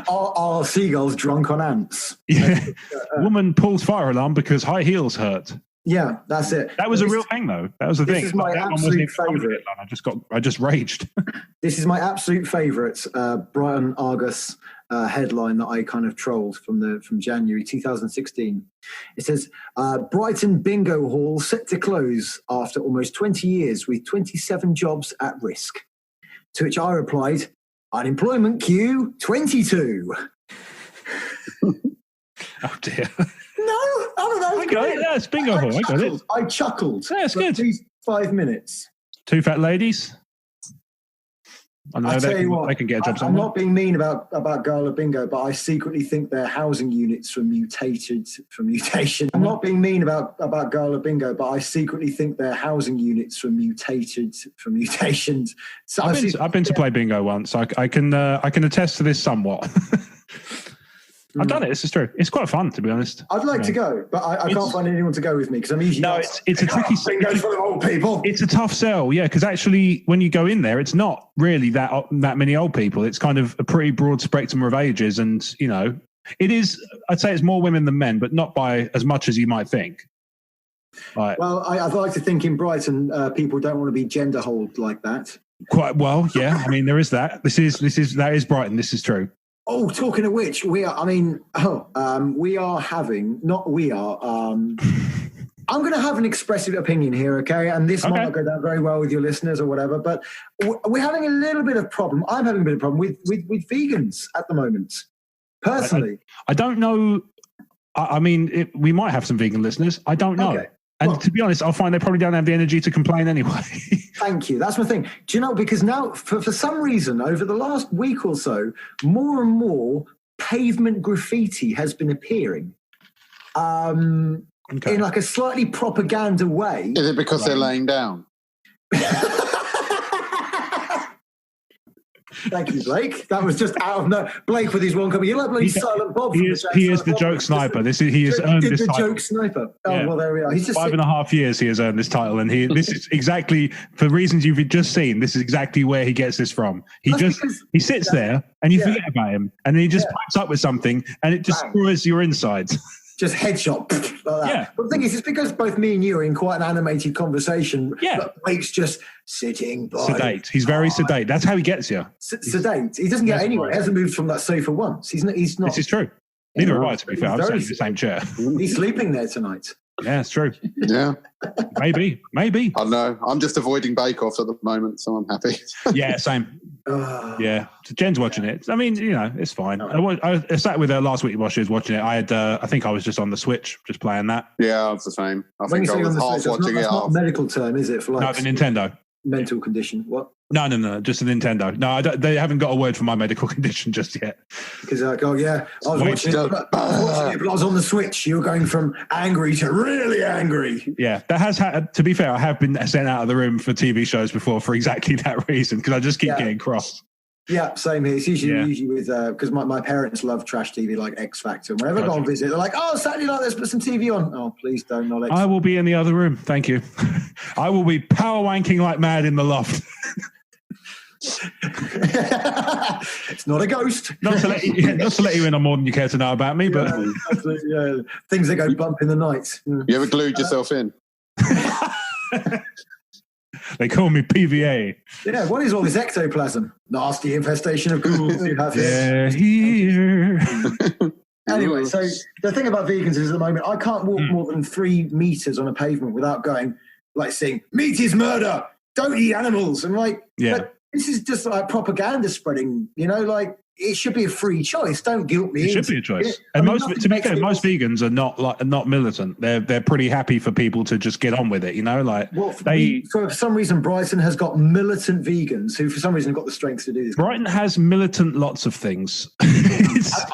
Are seagulls drunk on ants? Yeah. Woman pulls fire alarm because high heels hurt. Yeah, that's it. That was a real thing, though. That was the thing. This is my absolute favourite. I just raged. This is my absolute favourite Brighton Argus headline that I kind of trolled from January 2016. It says, Brighton Bingo Hall set to close after almost 20 years with 27 jobs at risk. To which I replied, unemployment queue 22. Oh dear. No, I don't know. I got it. Yeah, it's Bingo Hall. I got it. I chuckled. Yeah, it's good. 5 minutes. Two fat ladies. I know they can get a job somewhere. I'm not being mean about Gala Bingo, but I secretly think their housing units were mutated from mutation. I'm not being mean about Gala Bingo, but I secretly think their housing units were mutated from mutations. So I've been to play bingo once. I can attest to this somewhat. I've done it. This is true. It's quite fun, to be honest. I'd like to go, but I can't find anyone to go with me because I'm usually it's a tricky. Bingo's full of old people. It's a tough sell, yeah. Because actually, when you go in there, it's not really that many old people. It's kind of a pretty broad spectrum of ages, and it is. I'd say it's more women than men, but not by as much as you might think. Right. Well, I'd like to think in Brighton, people don't want to be gender holed like that. Quite well, yeah. I mean, there is that. That is Brighton. This is true. Oh, talking of which, we are having, I'm going to have an expressive opinion here, okay? And this might not go down very well with your listeners or whatever, but we're having a little bit of problem. I'm having a bit of problem with vegans at the moment, personally. I don't know. I mean, we might have some vegan listeners. I don't know. Okay. And to be honest, I'll find they probably don't have the energy to complain anyway. Thank you. That's my thing. Do you know, because now, for some reason, over the last week or so, more and more pavement graffiti has been appearing in like a slightly propaganda way. Is it because they're laying down? Thank you, Blake. That was just out of no. Blake with his one coming. You're like bloody Silent Bob. He is the joke sniper. He has earned this title. Joke sniper. Oh, yeah. Well, there we are. He's just 5.5 years he has earned this title, and this is exactly, for reasons you've just seen, this is exactly where he gets this from. He sits there, and you forget about him, and then he just pipes up with something, and it destroys your insides. Just headshot like that. Yeah. But the thing is, it's because both me and you are in quite an animated conversation. Yeah. But Blake's just sitting by. Sedate. He's very sedate. That's how he gets you. Sedate. He doesn't get anywhere. He hasn't moved from that sofa once. He's not. This is true. Neither have I, to be fair. I'm sitting in the same chair. He's sleeping there tonight. Yeah, it's true. Yeah. Maybe. I don't know. I'm just avoiding Bake Off at the moment, so I'm happy. Yeah, same. Yeah, so Jen's watching it. I mean, it's fine. I sat with her last week while she was watching it. I think I was just on the Switch, just playing that. Yeah, I was the same. I think I was half watching it. That's not a medical term, is it? For like the Nintendo. Mental condition. What? No, just a Nintendo. No, they haven't got a word for my medical condition just yet. Because I was watching it, but I was on the Switch. You were going from angry to really angry. Yeah, that has had. To be fair, I have been sent out of the room for TV shows before for exactly that reason, because I just keep getting cross. Yeah, same here. It's usually with because my parents love trash TV like X Factor. Whenever I go on visit, they're like, "Oh, Saturday night, let's put some TV on." Oh, please don't, not X. I will be in the other room. Thank you. I will be power wanking like mad in the loft. It's not a ghost. Not to let you in on more than you care to know about me, but things that go bump in the night. You ever glued yourself in? They call me PVA. Yeah, what is all this ectoplasm? Nasty infestation of ghouls you have here. Here. Anyway, so the thing about vegans is at the moment, I can't walk more than 3 meters on a pavement without going, like saying, meat is murder, don't eat animals. And like, but this is just like propaganda spreading, like it should be a free choice. Don't guilt me. It should be a choice. And most vegans are not militant. They're pretty happy for people to just get on with it. For some reason, Brighton has got militant vegans who, for some reason, have got the strength to do this. Brighton has militant lots of things.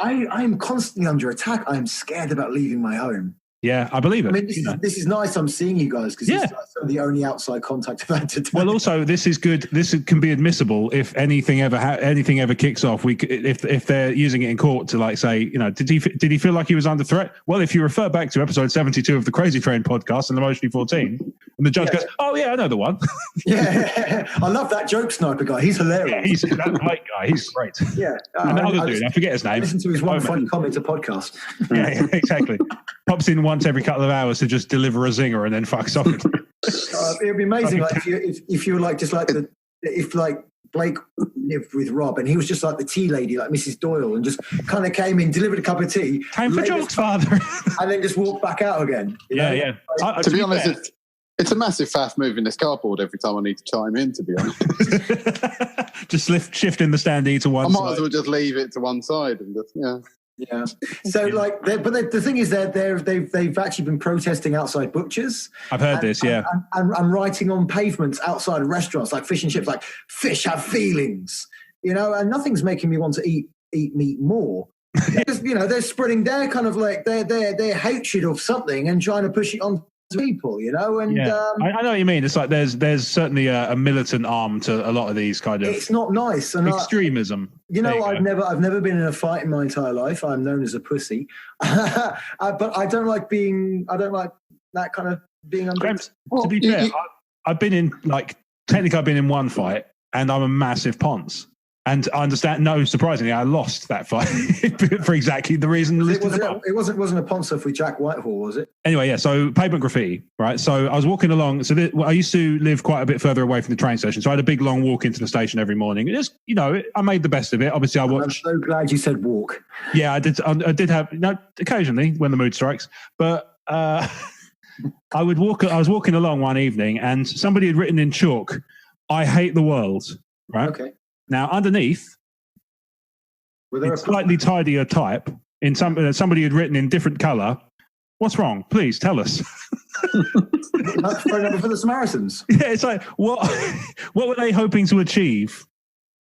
I'm constantly under attack. I'm scared about leaving my home. Yeah, I believe it. I mean, this is nice. I'm seeing you guys because it's the only outside contact I've had today. Well, also, this is good. This can be admissible if anything ever kicks off. If they're using it in court to like say, did he feel like he was under threat? Well, if you refer back to episode 72 of the Crazy Train podcast and Emotionally 14, and the judge goes, "Oh yeah, I know the one." Yeah, I love that joke sniper guy. He's hilarious. Yeah, he's that white guy. He's great. Yeah, and the other dude, I forget his name. Listen to his one funny comment a podcast. Yeah, exactly. Pops in once every couple of hours to just deliver a zinger and then fucks off. It would be amazing, like if you were like just like if Blake lived with Rob and he was just like the tea lady, like Mrs. Doyle, and just kind of came in, delivered a cup of tea, time for jokes, father, and then just walked back out again. Yeah. To be honest, it's a massive faff moving this cardboard every time I need to chime in. To be honest, just shifting the standee to one. I might as well just leave it to one side and just Yeah. So, like, the thing is that they've actually been protesting outside butchers. I've heard this, yeah, and writing on pavements outside of restaurants, like fish and chips, like fish have feelings, and nothing's making me want to eat meat more. Because, they're spreading their kind of like their hatred of something and trying to push it on to people, and I know what you mean. It's like there's certainly a militant arm to a lot of these kind of. It's not nice and extremism. I've never been in a fight in my entire life. I'm known as a pussy, but I don't like that kind of being under. To be fair, I've been in technically I've been in one fight, and I'm a massive ponce. And I understand. No, surprisingly, I lost that fight for exactly the reason. It wasn't a ponce with Jack Whitehall, was it? Anyway, yeah. So pavement graffiti, right? So I was walking along. So I used to live quite a bit further away from the train station, so I had a big long walk into the station every morning. It just, I made the best of it. Obviously, I watched. I'm so glad you said walk. Yeah, I did. I did have occasionally when the mood strikes, but I would walk. I was walking along one evening, and somebody had written in chalk, "I hate the world." Right. Okay. Now, underneath, it's slightly tidier type. In somebody had written in different colour. What's wrong? Please tell us. That's phone number for the Samaritans. Yeah, it's like what were they hoping to achieve?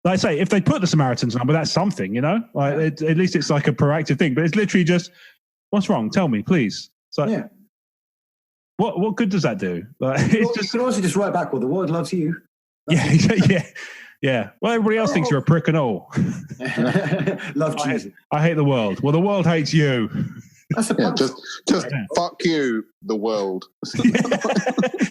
Like I say, if they put the Samaritans number, that's something, Like at least it's like a proactive thing. But it's literally just, what's wrong? Tell me, please. So yeah. What good does that do? Like, you can also just write back, well, the world loves you. Yeah. Well, everybody else thinks you're a prick and all. Love Jesus. I hate the world. Well, the world hates you. That's a just fuck you, the world.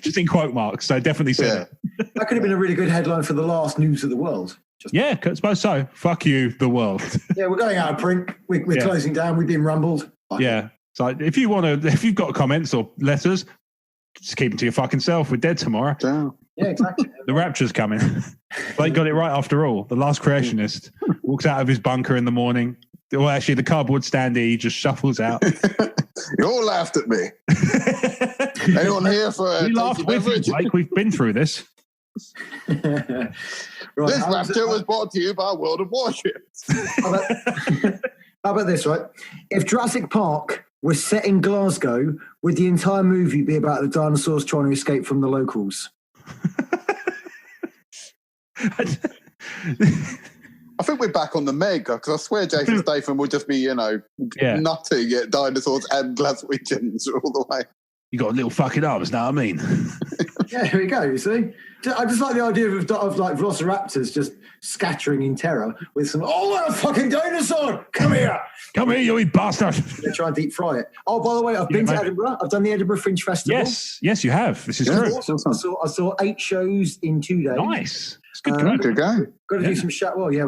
Just in quote marks. So definitely said it. That could have been a really good headline for the last news of the world. I suppose so. Fuck you, the world. Yeah, we're going out of print. We're closing down. We've been rumbled. Yeah. So if you've got comments or letters, just keep them to your fucking self. We're dead tomorrow. Damn. Yeah, exactly. The rapture's coming. Blake got it right after all. The last creationist walks out of his bunker in the morning. Well, actually, the cardboard standee just shuffles out. You all laughed at me. Anyone here for a we laughed with you, Blake. We've been through this. Right, this rapture was brought to you by World of Warships. How about this, right? If Jurassic Park was set in Glasgow, would the entire movie be about the dinosaurs trying to escape from the locals? I think we're back on the mega, because I swear Jason Statham will just be, nutting at dinosaurs and Glaswegians all the way. You got a little fucking arms, know what I mean? Yeah, here we go, you see? I just like the idea of like velociraptors just scattering in terror with some, a fucking dinosaur! Come here! Come here, you bastard! They try and deep fry it. Oh, by the way, I've been to Edinburgh. I've done the Edinburgh Fringe Festival. Yes, you have. This is true. Awesome. I saw 8 shows in 2 days. Nice. It's good to go. Got to do some shout. Well, yeah,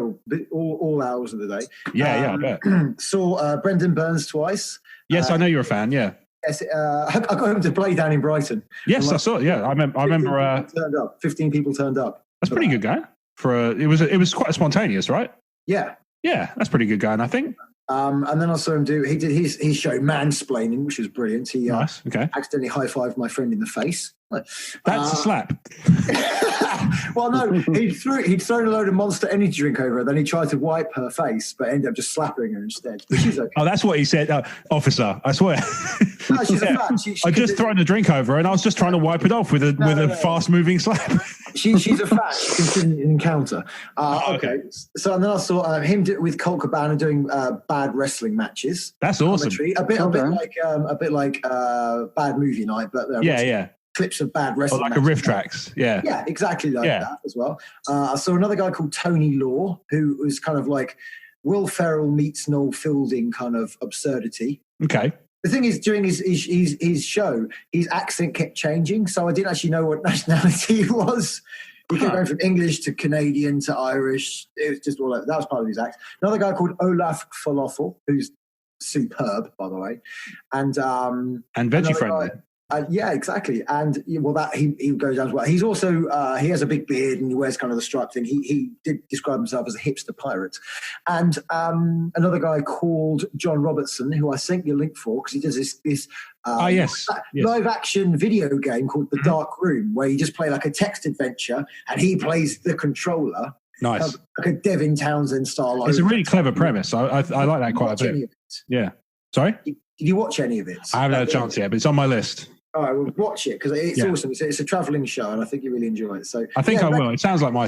all hours of the day. Yeah, I bet. Saw Brendan Burns twice. Yes, I know you're a fan. Yeah. Yes, I got him to play down in Brighton. Yes, I saw it. Yeah, I remember. 15 people turned up. That's pretty good going. It was quite spontaneous, right? Yeah. Yeah, that's pretty good going, I think. And then I saw him he did his show Mansplaining, which was brilliant. He nice. Okay. accidentally high-fived my friend in the face. That's a slap. Well, no, he'd thrown a load of Monster Energy drink over her, then he tried to wipe her face, but ended up just slapping her instead. But she's okay. Oh, that's what he said, officer. I swear. No, she's a fan. I just thrown a drink over her, and I was just trying to wipe it off with a fast-moving slap. She's a fan. She can encounter. Okay. So and then I saw him with Colt Cabana doing bad wrestling matches. That's awesome. A bit like Bad Movie Night, but clips of bad wrestling. Or like a riff tracks. Yeah. Yeah, exactly like that as well. I saw another guy called Tony Law, who was kind of like Will Ferrell meets Noel Fielding kind of absurdity. Okay. The thing is, during his show, his accent kept changing, so I didn't actually know what nationality he was. He kept going from English to Canadian to Irish. It was just all over. That was part of his act. Another guy called Olaf Falafel, who's superb, by the way, and veggie friendly. Yeah, exactly. And he goes down as well. He's also he has a big beard and he wears kind of the striped thing. He did describe himself as a hipster pirate. And another guy called John Robertson, who I sent you a link for, because he does this live action video game called The Dark Room, where you just play like a text adventure and he plays the controller. Nice. Like a Devin Townsend style. It's a really clever premise. I like that quite a bit. Yeah. Sorry? Did you watch any of it? I haven't had a chance yet, but it's on my list. All right, well, watch it because it's awesome. It's a travelling show, and I think you really enjoy it. So I think I will. It sounds like my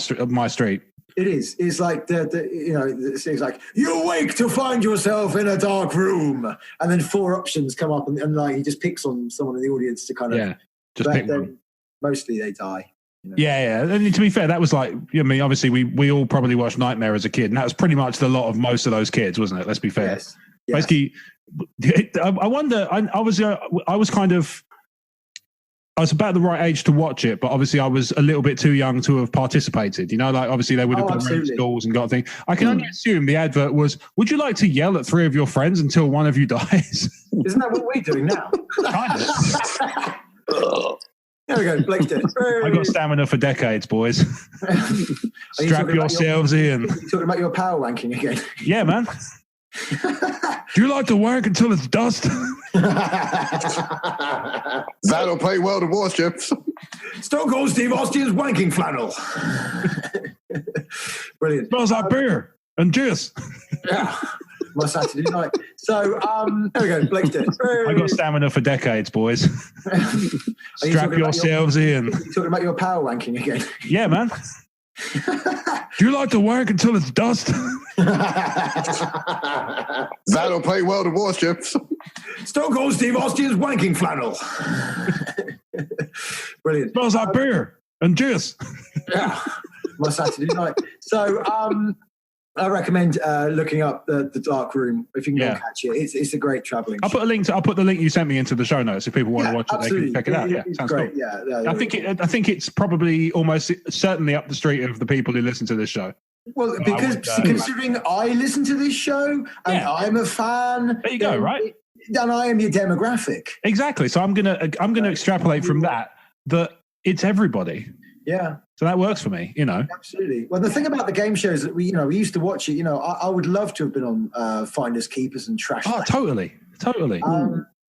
street. It is. It's like it's like you awake to find yourself in a dark room, and then 4 options come up, and like he just picks on someone in the audience to kind of just pick one. Mostly they die. You know? Yeah. And to be fair, that was like, obviously we all probably watched Knightmare as a kid, and that was pretty much the lot of most of those kids, wasn't it? Let's be fair. Yes. Basically, I wonder. I was about the right age to watch it, but obviously I was a little bit too young to have participated. Like obviously they would have gone around schools and got things. I can only assume the advert was, would you like to yell at 3 of your friends until one of you dies? Isn't that what we're doing now? Kind of. There we go. Blake's dead. I got stamina for decades, boys. Strap yourselves in. You're talking about your power wanking again. Yeah, man. Do you like to wank until it's dust? That'll play World of Warships. Stone Cold Steve Austin's wanking flannel. Brilliant. Smells like beer and juice. Yeah. My Saturday night. So, there we go. Blake's dead. I got stamina for decades, boys. Strap yourselves in. You're talking about your power wanking again. Yeah, man. Do you like to wank until it's dust? That'll play World of Warships. Stone Cold Steve Austin's wanking flannel. Brilliant. Smells like beer and juice. Yeah. My Saturday night. So, I recommend looking up the Dark Room if you can go and catch it. It's a great travelling. I'll put the link you sent me into the show notes if people want to watch it. They can check it out. Yeah, it's sounds great. Cool. Yeah, I think it's probably almost certainly up the street of the people who listen to this show. Well, because considering I listen to this show and I'm a fan, there you go, right? Then I am your demographic. Exactly. So I'm gonna extrapolate from that it's everybody. Yeah. So that works for me, Absolutely. Well, the thing about the game shows that we used to watch it. I would love to have been on Finders Keepers and Trash. Oh, totally.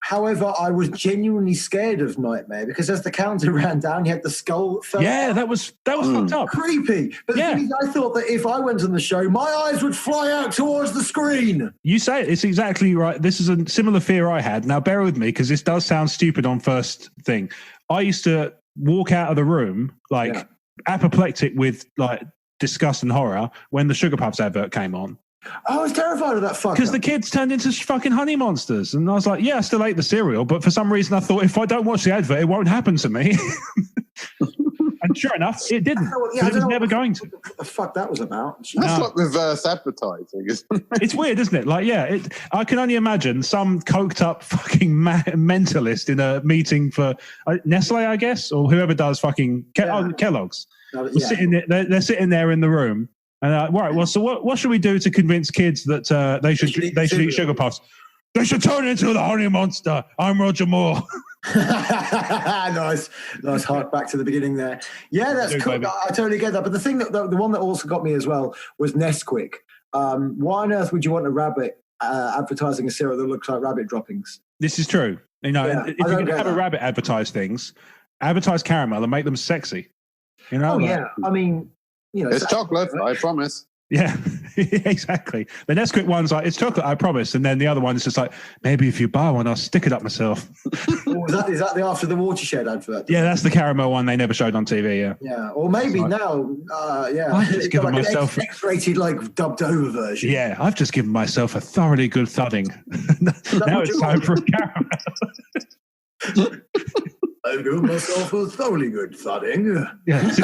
However, I was genuinely scared of Knightmare because as the counter ran down, you had the skull. Yeah, that was fucked up. Creepy. But the thing is, I thought that if I went on the show, my eyes would fly out towards the screen. You say it. It's exactly right. This is a similar fear I had. Now, bear with me because this does sound stupid on first thing. I used to walk out of the room apoplectic with like disgust and horror when the Sugar Puffs advert came on. I was terrified of that fucker. Because the kids turned into fucking honey monsters. And I was like, yeah, I still ate the cereal, but for some reason I thought if I don't watch the advert, it won't happen to me. And sure enough, it didn't. It was never going to. What the fuck that was about? That's like reverse advertising, isn't it? It's weird, isn't it? Like, I can only imagine some coked up fucking mentalist in a meeting for Nestle, I guess, or whoever does fucking Kellogg's. They're sitting there in the room. And right, well, so what should we do to convince kids that they should eat Sugar Puffs? They should turn into the honey monster. I'm Roger Moore. Nice hark back to the beginning there. Yeah, that's cool. I totally get that. But the thing the one that also got me as well was Nesquik. Why on earth would you want a rabbit advertising a cereal that looks like rabbit droppings? This is true. You know, if you're going to have a rabbit advertise things, advertise caramel and make them sexy. You know? Oh, yeah. I mean, you know, it's chocolate, I promise. Yeah, exactly. The Nesquik one's like, it's chocolate, I promise. And then the other one is just like, maybe if you buy one, I'll stick it up myself. Is that the After the Watershed advert? Yeah, that's the caramel one they never showed on TV, yeah. Yeah, or maybe now, I've just given myself an X-rated, like, dubbed over version. Yeah, I've just given myself a thoroughly good thudding. Now it's time for a caramel. I've given myself a thoroughly good thudding. Yeah, see,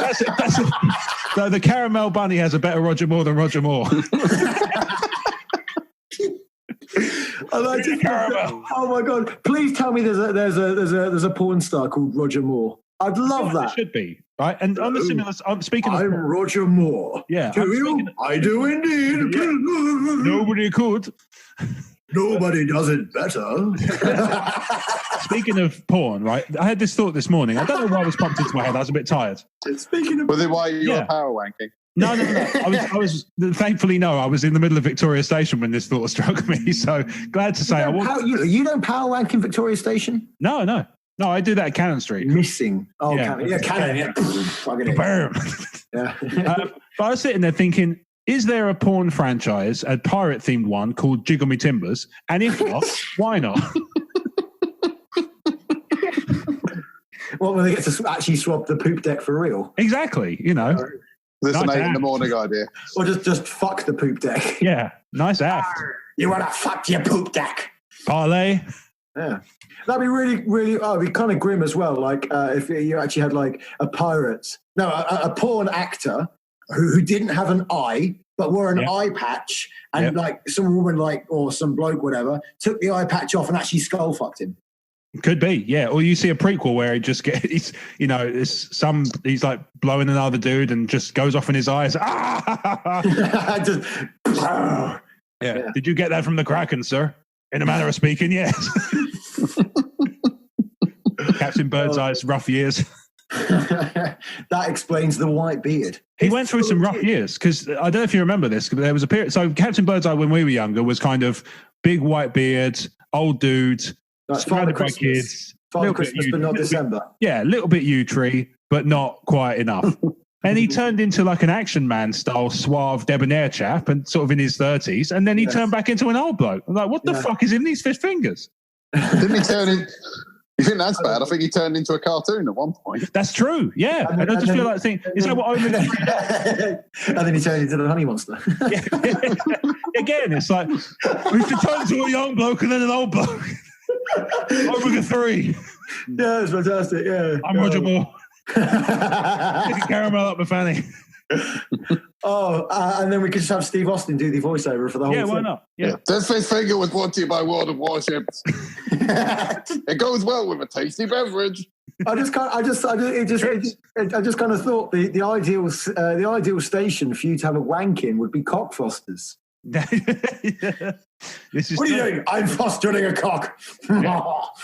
so the caramel bunny has a better Roger Moore than Roger Moore. I like it. Caramel. Oh my god! Please tell me there's a porn star called Roger Moore. I'd love that. It should be right. And on the similar, I'm speaking. I'm Roger Moore. Yeah, do you? I do indeed. Yeah. Nobody could. Nobody does it better. Speaking of porn, right? I had this thought this morning. I don't know why this popped into my head. I was a bit tired. Speaking of, was it why you were power wanking? No. I was thankfully no. I was in the middle of Victoria Station when this thought struck me. So glad to say you don't power wank in Victoria Station? No. I do that at Cannon Street. Missing. Oh, yeah. Cannon. Yeah. Bam. Yeah. But I was sitting there thinking, is there a porn franchise, a pirate-themed one called Jiggle Me Timbers? And if not, why not? Well, when they get to actually swap the poop deck for real. Exactly, you know. This is an 8 in the morning idea. Or just fuck the poop deck. Yeah, nice aft. You want to fuck your poop deck. Parlay. Yeah. That'd be really, really, it'd be kind of grim as well. Like if you actually had like a porn actor who didn't have an eye, but wore an eye patch, and like some woman, like, or some bloke, whatever, took the eye patch off and actually skull fucked him. Could be, yeah. Or you see a prequel where he just he's like blowing another dude and just goes off in his eyes. Yeah. Did you get that from the Kraken, sir? In a manner of speaking, yes. Captain Birdseye's rough years. That explains the white beard. He went through some rough years because I don't know if you remember this, but there was a period. So Captain Birdseye, when we were younger, was kind of big white beard, old dude, surrounded by kids. Father Christmas, but not December. Yeah, a little bit U-tree, but not quite enough. And he turned into like an Action Man style, suave, debonair chap, and sort of in his 30s. And then he turned back into an old bloke. I'm like, what the fuck is in these fish fingers? Didn't he turn in? You think that's bad? I think he turned into a cartoon at one point. That's true, yeah. And I just feel like thinking, is that what Omega 3 does? And then he turned into the honey monster. Again, it's like, we should turn into a young bloke and then an old bloke. Omega 3. Yeah, it's fantastic, yeah. I'm Roger Moore. Stick a caramel up my fanny. And then we could just have Steve Austin do the voiceover for the whole thing. Yeah, why not? Yeah. This fish finger was brought to you by World of Warships. It goes well with a tasty beverage. I just kind of thought the ideal station for you to have a wank in would be Cock Fosters. This is what are you doing? I'm fostering a cock.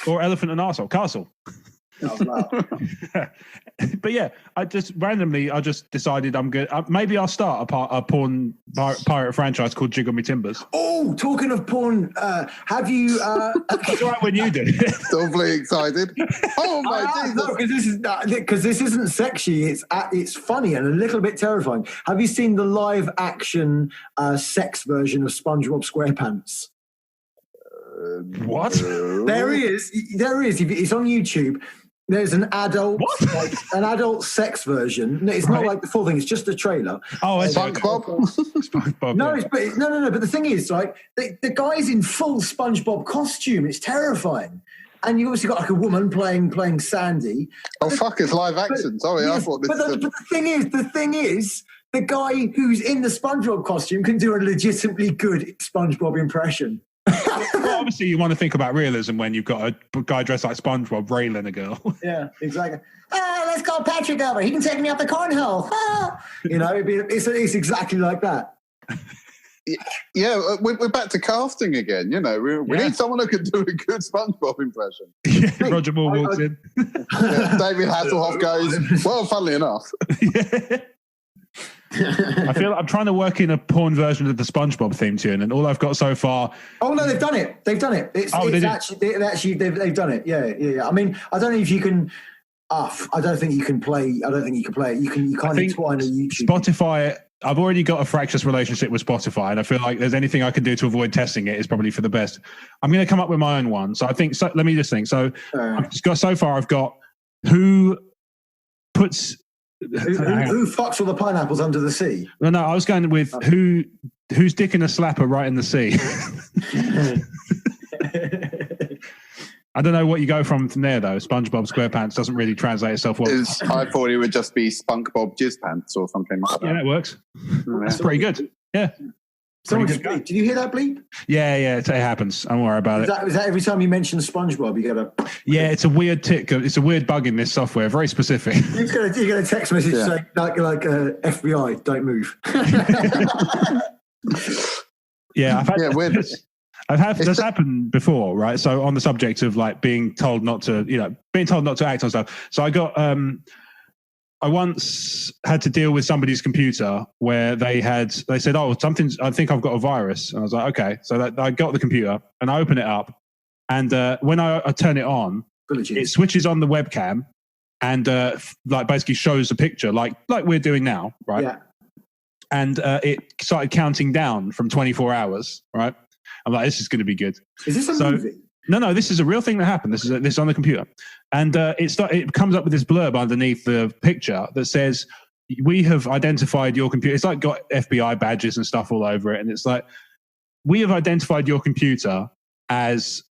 Or Elephant and Arsehole Castle. But yeah, I just decided I'm good. Maybe I'll start a porn pirate franchise called Jiggle Me Timbers. Oh, talking of porn, have you? That's right when you did it. Doubly excited. Oh my Jesus! No, because this isn't sexy. It's funny and a little bit terrifying. Have you seen the live action sex version of SpongeBob SquarePants? What? There is. It's on YouTube. There's an adult, an adult sex version. No, it's not like the full thing. It's just a trailer. Oh, it's SpongeBob. SpongeBob. No, no. But the thing is, like, the guy's in full SpongeBob costume. It's terrifying. And you obviously got like a woman playing Sandy. Oh fuck! It's live action. Sorry, yes, I thought this. But the thing is, the guy who's in the SpongeBob costume can do a legitimately good SpongeBob impression. Well, obviously, you want to think about realism when you've got a guy dressed like SpongeBob railing a girl. Yeah, exactly. Let's call Patrick over. He can take me up the cornhole. You know, it's exactly like that. Yeah, we're back to casting again. You know, we need someone who can do a good SpongeBob impression. Yeah, Roger Moore walks in. David Hasselhoff goes, well, funnily enough. Yeah. I feel like I'm trying to work in a porn version of the SpongeBob theme tune, and all I've got so far. Oh no, they've done it. They've done it. They've done it. Yeah. I mean, I don't know if you can. I don't think you can play. I don't think you can play it. You can't entwine a YouTube. Spotify. I've already got a fractious relationship with Spotify, and I feel like there's anything I can do to avoid testing it is probably for the best. I'm going to come up with my own one. So I think. So, let me just think. So I've just got so far. I've got who puts. Who fucks all the pineapples under the sea? No, I was going with who's dicking a slapper right in the sea. I don't know what you go from there though. SpongeBob SquarePants doesn't really translate itself well. I thought it would just be SpongeBob Jizz Pants or something like that. Yeah, it works. That's pretty good. Yeah. Did you hear that bleep? Yeah, it happens. Don't worry about it. Is that every time you mention SpongeBob, you get a... Yeah, it's a weird tick. It's a weird bug in this software, very specific. You get a text message saying, FBI, don't move. Yeah, I've had this happen before, right? So on the subject of like being told not to act on stuff. So I once had to deal with somebody's computer where they said, oh, I think I've got a virus. And I was like, okay. So I got the computer and I open it up. And when I turn it on, it switches on the webcam and basically shows a picture like we're doing now, right? Yeah. And it started counting down from 24 hours, right? I'm like, this is going to be good. Is this a movie? No, this is a real thing that happened. This is on the computer. And it comes up with this blurb underneath the picture that says, we have identified your computer. It's like got FBI badges and stuff all over it. And it's like, we have identified your computer as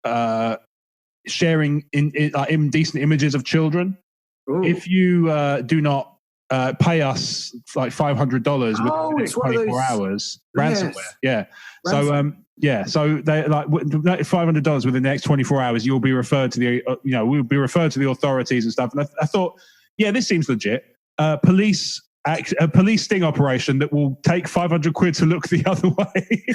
sharing indecent images of children. Ooh. If you do not pay us like $500 within the next 24 hours, ransomware. Yeah. So they like $500 within the next 24 hours. You'll be referred to we'll be referred to the authorities and stuff. And I thought, yeah, this seems legit. A police sting operation that will take £500 to look the other way.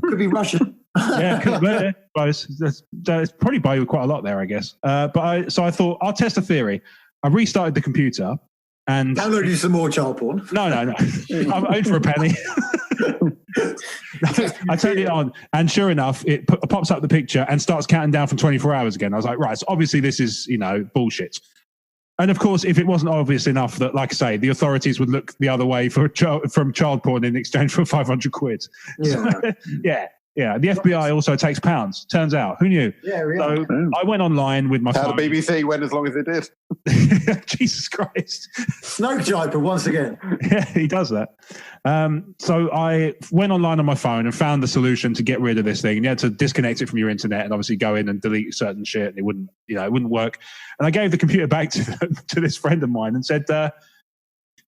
Could be Russian. Yeah, it's probably buy you quite a lot there, I guess. So I thought I'll test a theory. I restarted the computer and downloaded some more child porn. No. I'm out for a penny. I turned it on, and sure enough, it pops up the picture and starts counting down from 24 hours again. I was like, right, so obviously this is, bullshit. And of course, if it wasn't obvious enough that, like I say, the authorities would look the other way from child porn in exchange for £500. Yeah. So, yeah. The FBI also takes pounds. Turns out, who knew? Yeah, really. So I went online with my phone. The BBC went as long as it did. Jesus Christ. Snoke Jiper once again. Yeah, he does that. So I went online on my phone and found the solution to get rid of this thing. And you had to disconnect it from your internet and obviously go in and delete certain shit, and it wouldn't work. And I gave the computer back to this friend of mine and said,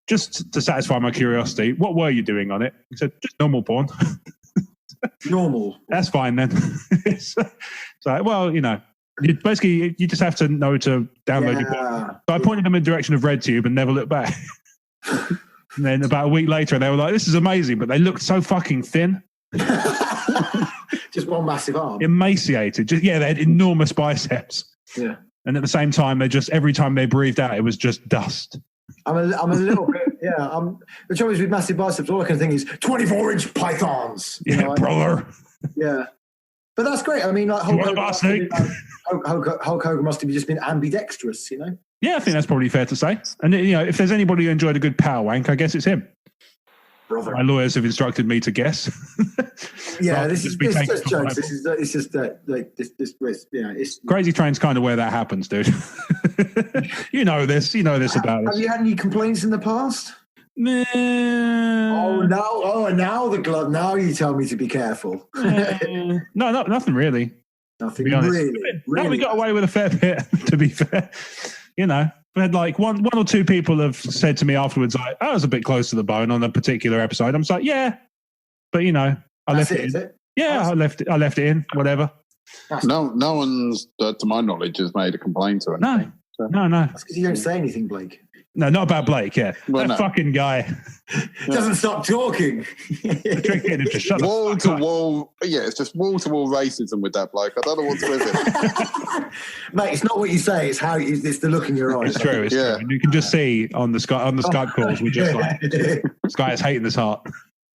just to satisfy my curiosity, what were you doing on it? He said, just normal porn. Normal. That's fine then. So, well, you just have to know to download your porn. So I pointed them in the direction of RedTube and never looked back. And then about a week later, they were like, this is amazing, but they looked so fucking thin. Just one massive arm. Emaciated. They had enormous biceps. Yeah. And at the same time, every time they breathed out, it was just dust. I'm a little bit, yeah. The trouble is with massive biceps, all I can think is 24-inch pythons. Brother. Yeah. But that's great. I mean, like Hulk Hogan must have just been ambidextrous, Yeah, I think that's probably fair to say. And, if there's anybody who enjoyed a good power wank, I guess it's him. Brother. My lawyers have instructed me to guess. Yeah, this is just jokes. It's just it's Crazy Train's kind of where that happens, dude. You know this about us. Have you had any complaints in the past? Nah. Now the glove. Now you tell me to be careful. No, nothing really. Nothing really. No, we got away with a fair bit, to be fair. We had like one or two people have said to me afterwards, like, I was a bit close to the bone on a particular episode. I'm just like, yeah, but I left it in. Yeah, I left it in, whatever. No one's, to my knowledge, has made a complaint or anything. No. That's because you don't say anything, Blake. No, not about Blake, yeah. Fucking guy. Doesn't stop talking. Wall to wall. Yeah, it's just wall to wall racism with that bloke. I don't know what's with it. Mate, it's not what you say, it's the look in your eyes. It's true. And you can just see on the Skype calls, we just like, this guy is hating his heart.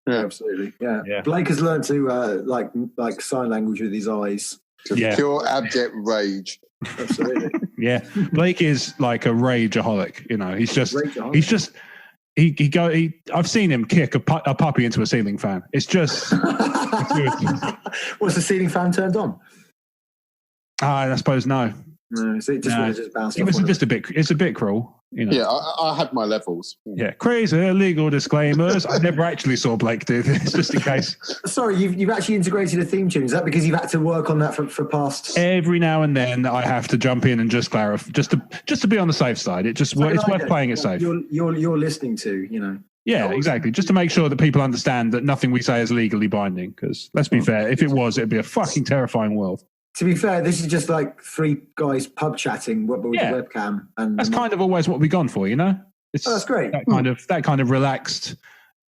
Yeah, absolutely. Yeah. Blake has learned to like sign language with his eyes. Pure abject rage. Absolutely. Yeah, Blake is like a rageaholic. I've seen him kick a puppy into a ceiling fan. It's just. Was the ceiling fan turned on? I suppose no. No, so it just bounced off. It's a bit cruel. Yeah, I had my levels. Yeah, crazy legal disclaimers. I never actually saw Blake do this, just in case. Sorry, you've actually integrated a theme tune. Is that because you've had to work on that for past? Every now and then, I have to jump in and just clarify, just to be on the safe side. It's worth playing it safe. You're listening to, Yeah, exactly. Just to make sure that people understand that nothing we say is legally binding. Because let's be fair, if it was, it'd be a fucking terrifying world. To be fair, this is just like three guys pub chatting with the webcam, and that's kind of always what we've gone for, that's great. That kind of relaxed.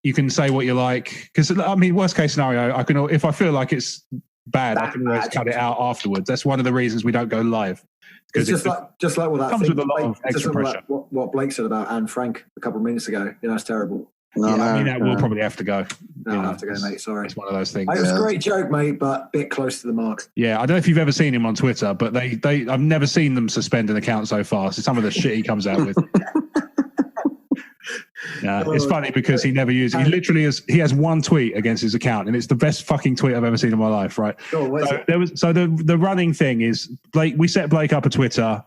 You can say what you like, because worst case scenario, if I feel like it's bad, I can always cut it out afterwards. That's one of the reasons we don't go live. It's just like what that comes with a lot of extra pressure. What Blake said about Anne Frank a couple of minutes ago. It's terrible. We'll probably have to go. No, I'll have to go, mate. Sorry. It's one of those things. It was a great joke, mate, but a bit close to the mark. Yeah, I don't know if you've ever seen him on Twitter, but I've never seen them suspend an account so fast. It's some of the shit he comes out with. It's funny because he never uses. He literally has one tweet against his account, and it's the best fucking tweet I've ever seen in my life. Right? The running thing is Blake. We set Blake up a Twitter.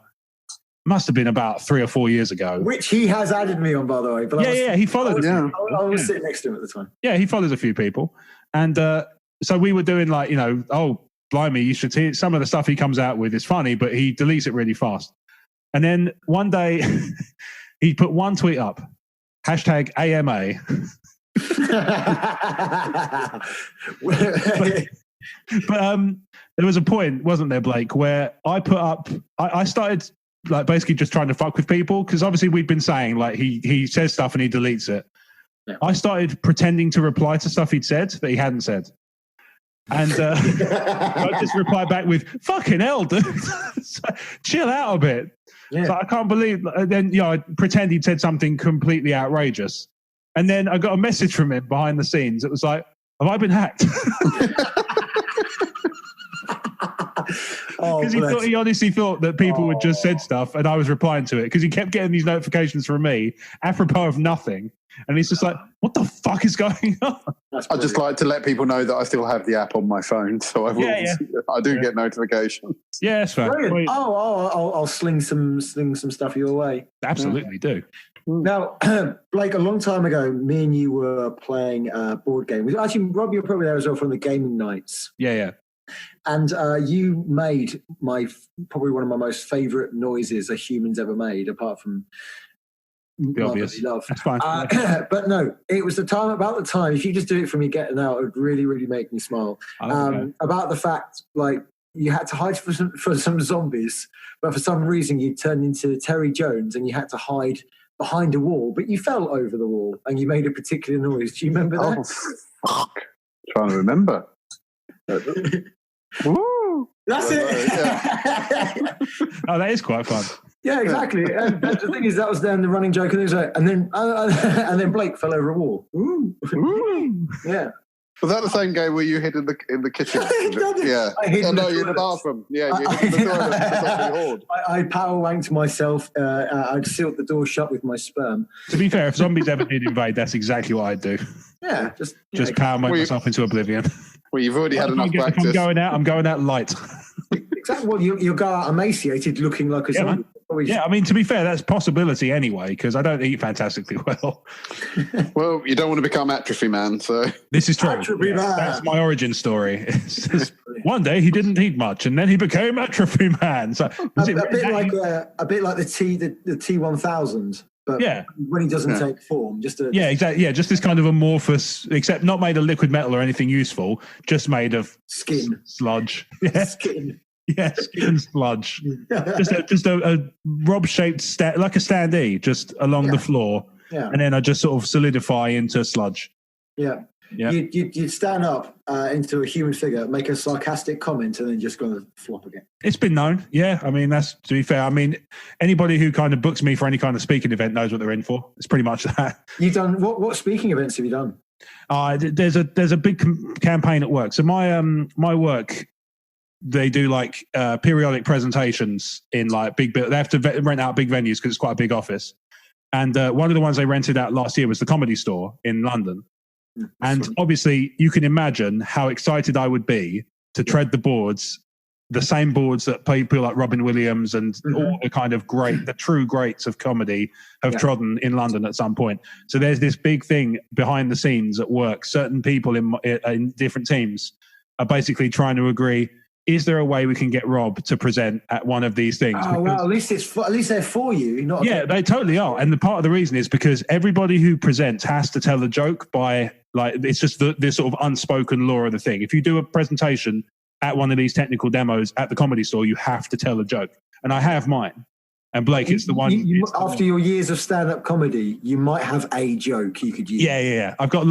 Must have been about 3 or 4 years ago. Which he has added me on, by the way. But he followed. I was sitting next to him at the time. Yeah, he follows a few people, and so we were doing like, oh blimey, you should see some of the stuff he comes out with is funny, but he deletes it really fast. And then one day, he put one tweet up, #AMA. but there was a point, wasn't there, Blake, where I put up. I started. Like basically just trying to fuck with people, because obviously we've been saying like he says stuff and he deletes it. Yeah. I started pretending to reply to stuff he'd said that he hadn't said, and I just replied back with "fucking hell, dude, chill out a bit." Yeah. So I can't believe. Then I pretend he'd said something completely outrageous, and then I got a message from him behind the scenes. It was like, "Have I been hacked?" Because he honestly thought that people had just said stuff and I was replying to it, because he kept getting these notifications from me apropos of nothing, and he's just like, what the fuck is going on? I just like to let people know that I still have the app on my phone, so I will. I do get notifications. Yeah, it's fine. Brilliant. I'll sling some stuff your way. Absolutely do. Now, Blake, a long time ago, me and you were playing a board game. Actually, Rob, you're probably there as well from the gaming nights. Yeah. And you made probably one of my most favourite noises a human's ever made, apart from the obvious. Love. That's fine. But no, it was about the time. If you just do it for me getting out, it would really, really make me smile. About the fact, like, you had to hide for some zombies, but for some reason you turned into Terry Jones and you had to hide behind a wall, but you fell over the wall and you made a particular noise. Do you remember that? Oh, fuck. Trying to remember. Woo! That's it. Yeah. Oh, that is quite fun. Yeah, exactly. And the thing is, that was then the running joke, and then Blake fell over a wall. Ooh. Yeah. Was that the same game where you hid in the kitchen? Yeah. I hid in the bathroom. Yeah, you hid in the toilet. I power wanked myself. I'd sealed the door shut with my sperm. To be fair, if zombies ever did invade, that's exactly what I'd do. Yeah, just power myself into oblivion. Well, you've already had enough practice. If I'm going out light. Exactly. Well, you'll go out emaciated, looking like a zombie. Yeah, I mean, to be fair, that's a possibility anyway, because I don't eat fantastically well. Well, you don't want to become Atrophy Man, so... This is true. Atrophy Man. That's my origin story. One day he didn't eat much, and then he became Atrophy Man. So a bit like the T-1000. But when he doesn't take form, exactly. Yeah, just this kind of amorphous, except not made of liquid metal or anything useful, just made of skin, sludge. Yeah. Skin. Yeah, skin sludge. just a Rob-shaped like a standee, just along the floor, and then I just sort of solidify into sludge. Yeah. Yeah. You'd stand up into a human figure, make a sarcastic comment, and then just go and flop again. It's been known. Yeah. I mean, that's, to be fair, I mean, anybody who kind of books me for any kind of speaking event knows what they're in for. It's pretty much that. You've done, what speaking events have you done? There's a big campaign at work. So my work, they do like periodic presentations in like big, they have to rent out big venues because it's quite a big office. And one of the ones they rented out last year was the Comedy Store in London. And obviously, you can imagine how excited I would be to tread the boards, the same boards that people like Robin Williams and all the kind of the true greats of comedy have trodden in London at some point. So there's this big thing behind the scenes at work. Certain people in different teams are basically trying to agree, is there a way we can get Rob to present at one of these things? Oh, well, at least they're for you. They totally are. And the part of the reason is because everybody who presents has to tell a joke by, like, it's just the sort of unspoken law of the thing. If you do a presentation at one of these technical demos at the Comedy Store, you have to tell a joke. And I have mine. And Blake, it's the one. After your years of stand-up comedy, you might have a joke you could use. Yeah. I've got.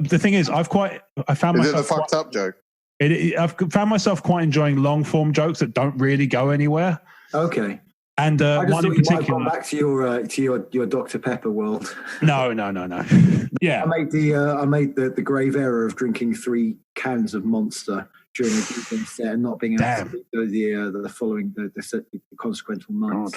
The thing is, I found myself. Is it the fucked up joke? I've found myself quite enjoying long form jokes that don't really go anywhere. Okay. And I just one in thought you might particular. Come back to your Dr. Pepper world. No. Yeah. I made the grave error of drinking 3 cans of Monster during a given set and not being able to do the following the consequential night.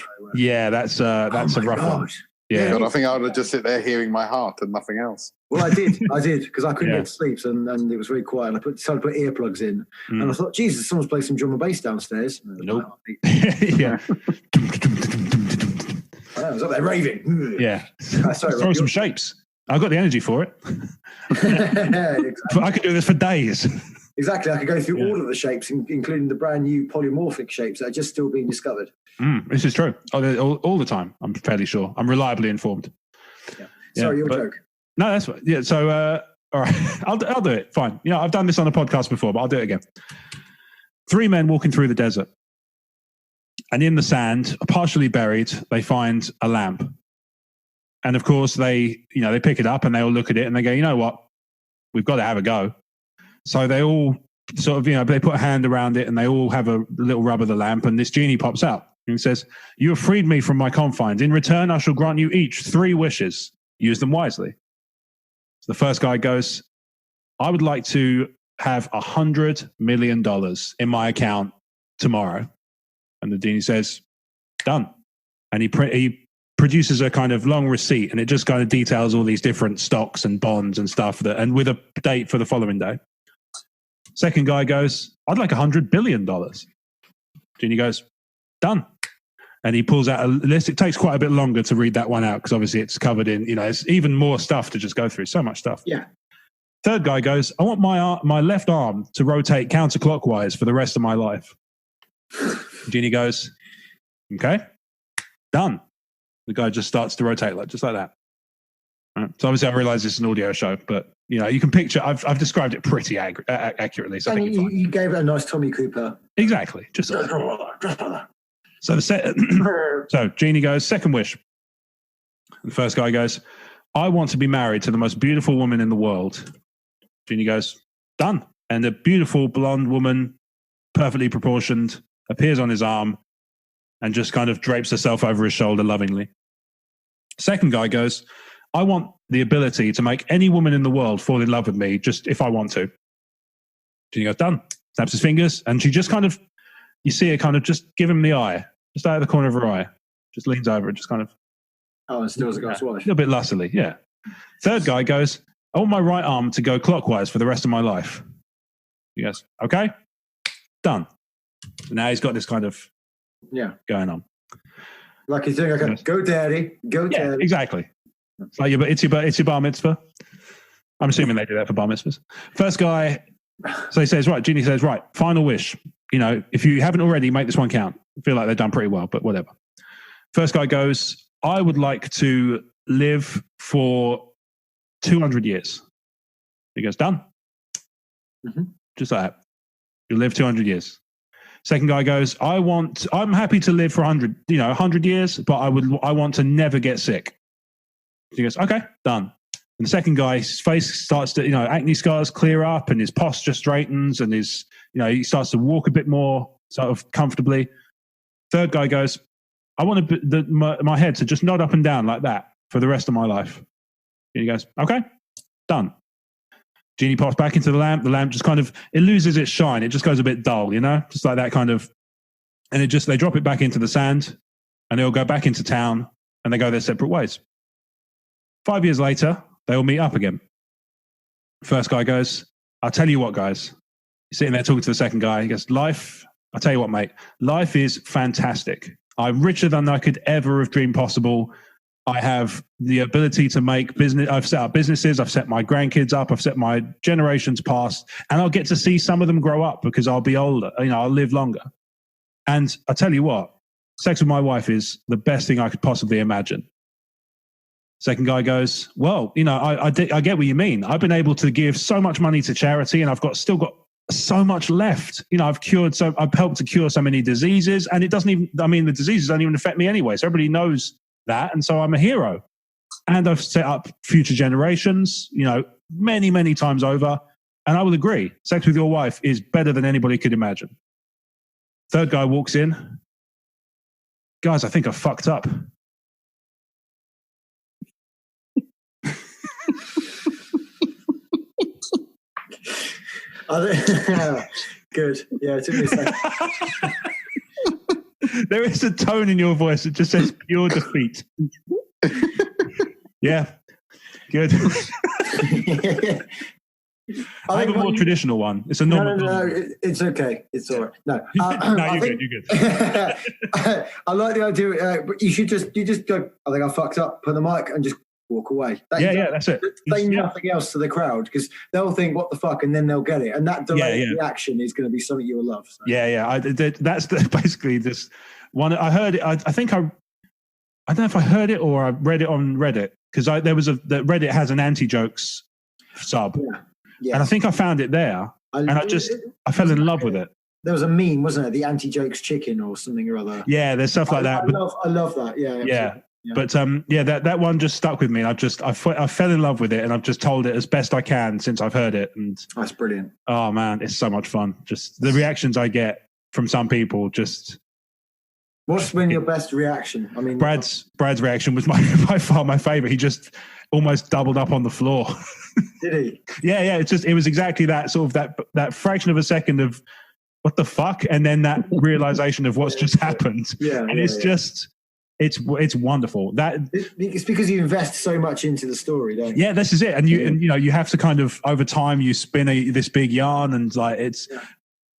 So, that's a rough one. Yeah, God, I think I would have just sit there hearing my heart and nothing else. Well, I did because I couldn't get to sleep and it was very quiet. And I decided to put earplugs in, and I thought, Jesus, someone's playing some drum and bass downstairs. Nope. Yeah. I was up there raving. Yeah. Sorry, throw some shapes. I've got the energy for it. Exactly. I could do this for days. Exactly. I could go through all of the shapes, including the brand new polymorphic shapes that are just still being discovered. This is true. All the time. I'm fairly sure. I'm reliably informed. Yeah. Sorry, your joke. No, that's right. Yeah. So, all right, I'll do it. Fine. You know, I've done this on a podcast before, but I'll do it again. 3 men walking through the desert, and in the sand, partially buried, they find a lamp. And of course, they pick it up and they all look at it and they go, you know what? We've got to have a go. So they all sort of, they put a hand around it and they all have a little rub of the lamp, and this genie pops out and says, you have freed me from my confines. In return, I shall grant you each 3 wishes. Use them wisely. So the first guy goes, I would like to have $100 million in my account tomorrow. And the genie says, done. And he produces a kind of long receipt, and it just kind of details all these different stocks and bonds and stuff, and with a date for the following day. Second guy goes, I'd like $100 billion. Genie goes, done. And he pulls out a list. It takes quite a bit longer to read that one out because obviously it's covered in, it's even more stuff to just go through. So much stuff. Yeah. Third guy goes, I want my left arm to rotate counterclockwise for the rest of my life. Genie goes, okay, done. The guy just starts to rotate just like that. Right. So obviously I realize it's an audio show, but you can picture, I've described it pretty accurately. So and you gave it a nice Tommy Cooper. Exactly. Just like that. So Genie goes, second wish. The first guy goes, I want to be married to the most beautiful woman in the world. Genie goes, done. And the beautiful blonde woman perfectly proportioned, appears on his arm, and just kind of drapes herself over his shoulder lovingly. Second guy goes, I want the ability to make any woman in the world fall in love with me just if I want to. Genie goes, done. Snaps his fingers, and she just kind of, you see her kind of just give him the eye, just out of the corner of her eye. Just leans over and just kind of. Oh, and still has a glass of wine. A little bit lustily, yeah. Third guy goes, I want my right arm to go clockwise for the rest of my life. He goes, okay, done. So now he's got this kind of going on. Like he's doing like a go daddy, go daddy. Yeah, exactly. It's like it's your bar mitzvah. I'm assuming they do that for bar mitzvahs. First guy, so he says, right, Genie says, right, final wish. You know, if you haven't already, make this one count. I feel like they've done pretty well, but whatever. First guy goes, I would like to live for 200 years. He goes, done. Mm-hmm. Just like that. You'll live 200 years. Second guy goes, I'm happy to live for 100 years, but I want to never get sick. He goes, okay, done. And the second guy, his face starts to, acne scars clear up and his posture straightens and he starts to walk a bit more sort of comfortably. Third guy goes, I want my head to just nod up and down like that for the rest of my life. And he goes, okay, done. Genie pops back into the lamp. The lamp just kind of, it loses its shine. It just goes a bit dull, just like that kind of, and they drop it back into the sand and they'll go back into town and they go their separate ways. 5 years later, they all meet up again. First guy goes, I'll tell you what, guys. He's sitting there talking to the second guy. He goes, I'll tell you what, mate. Life is fantastic. I'm richer than I could ever have dreamed possible. I have the ability to make business. I've set up businesses. I've set my grandkids up. I've set my generations past. And I'll get to see some of them grow up because I'll be older. I'll live longer. And I tell you what, sex with my wife is the best thing I could possibly imagine. Second guy goes, well, I get what you mean. I've been able to give so much money to charity and I've still got so much left. I've helped to cure so many diseases and it doesn't even, the diseases don't even affect me anyway. So everybody knows that. And so I'm a hero. And I've set up future generations, many, many times over. And I will agree, sex with your wife is better than anybody could imagine. Third guy walks in. Guys, I think I fucked up. Good. Yeah, it took me a second. There is a tone in your voice that just says pure defeat. Yeah. Good. I have a more traditional one. It's a normal. No, it's okay. It's all right. No, no, you're good. I like the idea. You just go, I think I fucked up, put the mic and just walk away. That's it. Say nothing else to the crowd because they'll think, what the fuck, and then they'll get it. And that delayed reaction is going to be something you will love. So. Yeah. That's basically this one. I heard it. I think I don't know if I heard it or I read it on Reddit because Reddit has an anti-jokes sub. Yeah. And I think I found it there. I fell in love with it. There was a meme, wasn't it? The anti-jokes chicken or something or other. Yeah, there's stuff like that. I love that. Yeah. Yeah. But that one just stuck with me. And I fell in love with it, and I've just told it as best I can since I've heard it. And that's brilliant. Oh man, it's so much fun. Just the reactions I get from some people. Just what's been your best reaction? I mean, Brad's reaction was by far my favorite. He just almost doubled up on the floor. Did he? Yeah. It was exactly that sort of that fraction of a second of what the fuck, and then that realization of what's just happened. Yeah, and it's just. It's wonderful. It's because you invest so much into the story, don't you? Yeah, this is it. And you have to kind of over time you spin this big yarn, and like it's.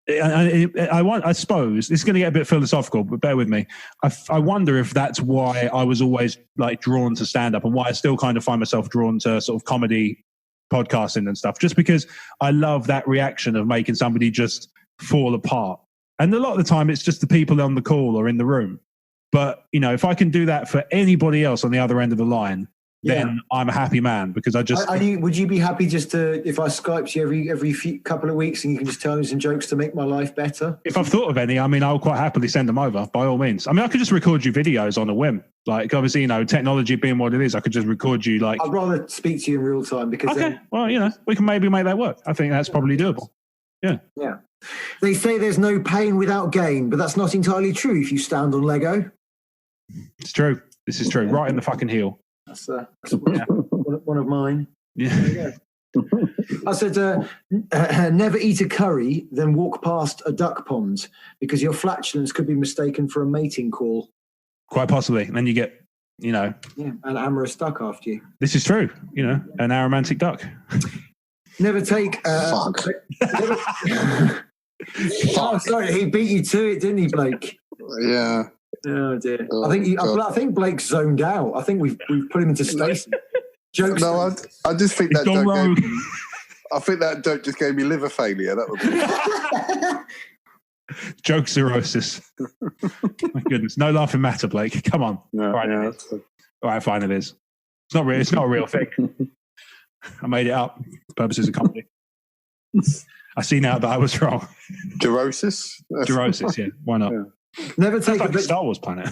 Yeah. I suppose this is going to get a bit philosophical, but bear with me. I wonder if that's why I was always like drawn to stand up, and why I still kind of find myself drawn to sort of comedy, podcasting, and stuff. Just because I love that reaction of making somebody just fall apart, and a lot of the time it's just the people on the call or in the room. But, if I can do that for anybody else on the other end of the line, then I'm a happy man because I just... would you be happy just to, if I Skyped you every couple of weeks and you can just tell me some jokes to make my life better? If I've thought of any, I'll quite happily send them over, by all means. I could just record you videos on a whim. Like, obviously, technology being what it is, I could just record you like... I'd rather speak to you in real time because... Okay, well, we can maybe make that work. I think that's probably doable. Yeah. Yeah. They say there's no pain without gain, but that's not entirely true if you stand on Lego. It's true. This is true. Right in the fucking heel. That's one of mine. Yeah. I said, never eat a curry, then walk past a duck pond, because your flatulence could be mistaken for a mating call. Quite possibly. And then you get, an amorous duck after you. This is true. An aromantic duck. Never take... Fuck. Oh, sorry, he beat you to it, didn't he, Blake? Yeah. Oh dear. I think Blake's zoned out. I think we've put him into station. Jokes. No, I just think that joke. I think that joke just gave me liver failure. That was joke cirrhosis. My goodness, no laughing matter, Blake. Come on. No, all right, all right, fine. It is. It's not real. It's not a real thing. I made it up for purposes of comedy. I see now that I was wrong. Cirrhosis? Cirrhosis, yeah. Why not? Yeah. Never take like a Star Wars planet.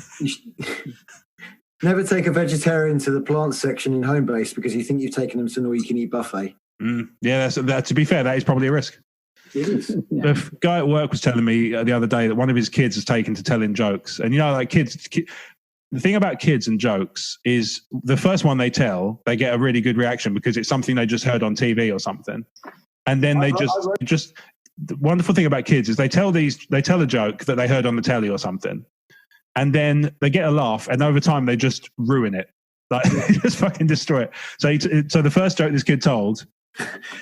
Never take a vegetarian to the plant section in Homebase because you think you've taken them to an all-you-can-eat buffet. Yeah, that. To be fair, that is probably a risk. It is. Yeah. The guy at work was telling me the other day that one of his kids is taken to telling jokes. And, kids, the thing about kids and jokes is the first one they tell, they get a really good reaction because it's something they just heard on TV or something. And then they just the wonderful thing about kids is they tell a joke that they heard on the telly or something. And then they get a laugh, and over time they just ruin it. Like they just fucking destroy it. So the first joke this kid told,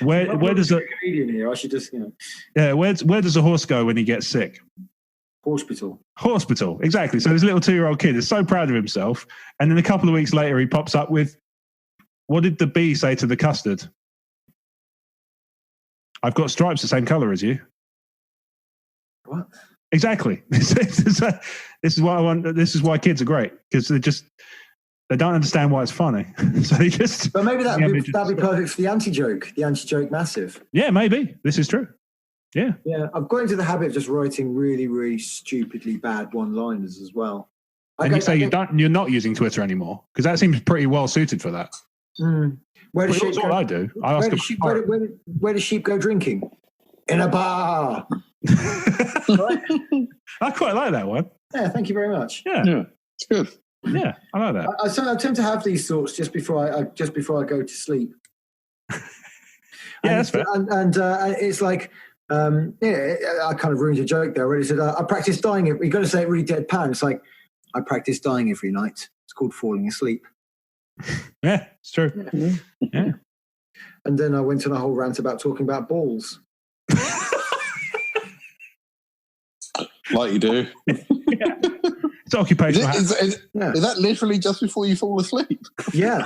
where does the comedian here? I should just where does a horse go when he gets sick? Hospital, exactly. So this little 2-year-old kid is so proud of himself, and then a couple of weeks later he pops up with, what did the bee say to the custard? I've got stripes the same colour as you. What? Exactly. This is why I want. This is why kids are great, because they don't understand why it's funny. So they just. But maybe that'd be perfect for the anti-joke. The anti-joke massive. Yeah, maybe this is true. Yeah. Yeah, I've got into the habit of just writing really, really stupidly bad one-liners as well. You're not using Twitter anymore, because that seems pretty well suited for that. That's all I do. I ask where does sheep go drinking? In a bar. I quite like that one. Yeah, thank you very much. Yeah, it's good. Yeah, I like that. I tend to have these thoughts just before I go to sleep. That's fair. And it's like, I kind of ruined a joke there. Where he said, "I practice dying." You've got to say it really deadpan. It's like, I practice dying every night. It's called falling asleep. Yeah, it's true. Yeah. And then I went on a whole rant about talking about balls. Like you do. Yeah. It's occupational. Is that literally just before you fall asleep? Yeah.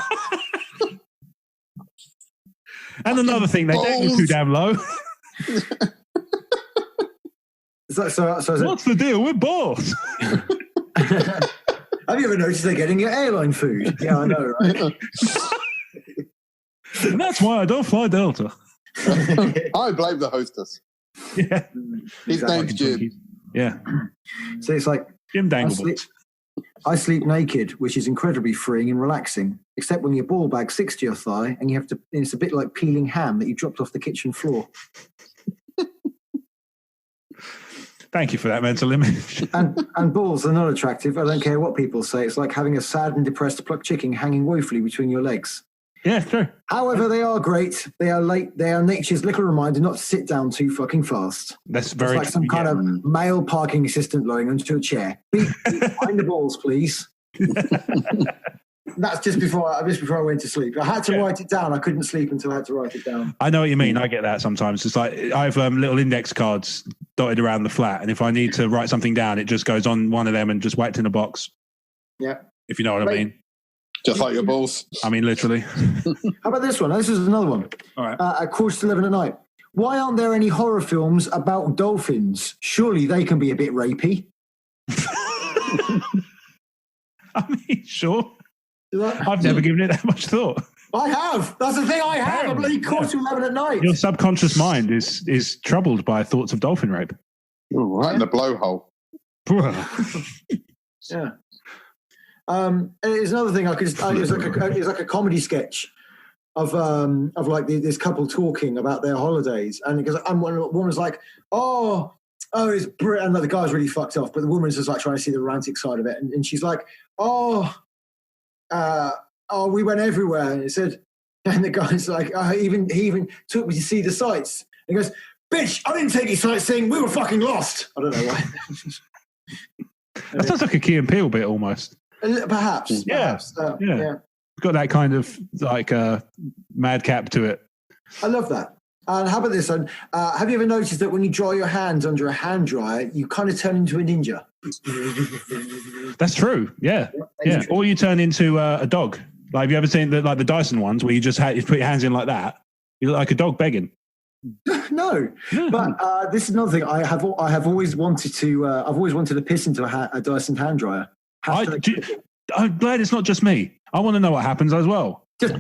And another thing, they don't go too damn low. What's the deal with balls? Have you ever noticed they're getting your airline food? Yeah, I know, right? And that's why I don't fly Delta. I blame the hostess. Yeah. His name's Jim. Yeah. So it's like Jim Danglebot. I sleep naked, which is incredibly freeing and relaxing, except when your ball bag sticks to your thigh and you have to. It's a bit like peeling ham that you dropped off the kitchen floor. Thank you for that mental image. And balls are not attractive. I don't care what people say. It's like having a sad and depressed plucked chicken hanging woefully between your legs. Yeah, true. However, they are great. They are nature's little reminder not to sit down too fucking fast. That's very it's like some kind of male parking assistant lowering onto a chair. Behind the balls, please. That's just before I went to sleep. I had to write it down. I couldn't sleep until I had to write it down. I know what you mean. I get that sometimes. It's like I have little index cards dotted around the flat, and if I need to write something down, it just goes on one of them and just whacked in a box. Yeah. If you know what I mean. Just like your balls. I mean, literally. How about this one? This is another one. All right. At 11:15 at night. Why aren't there any horror films about dolphins? Surely they can be a bit rapey. I mean, sure. I've never given it that much thought. I have. That's the thing I have. I'm bloody 11:15 at night. Your subconscious mind is troubled by thoughts of dolphin rape. Ooh, right in the blowhole. Yeah. It's another thing. It's like a comedy sketch of like this couple talking about their holidays, and because one woman's like, it's brilliant, and the guy's really fucked off, but the woman's just like trying to see the romantic side of it, and she's like, we went everywhere, and it said, and the guy's like, he even took me to see the sights. And he goes, bitch, I didn't take you sightseeing, we were fucking lost. I don't know why. That sounds like a Key and Peele bit almost. Perhaps. Yeah. It's got that kind of like madcap to it. I love that. And how about this one? Have you ever noticed that when you dry your hands under a hand dryer, you kind of turn into a ninja? That's true. Yeah. Or you turn into a dog. Like, have you ever seen the Dyson ones where you just you put your hands in like that? You look like a dog begging. No, but this is another thing. I have always wanted to. I've always wanted to piss into a Dyson hand dryer. I'm glad it's not just me. I want to know what happens as well. Just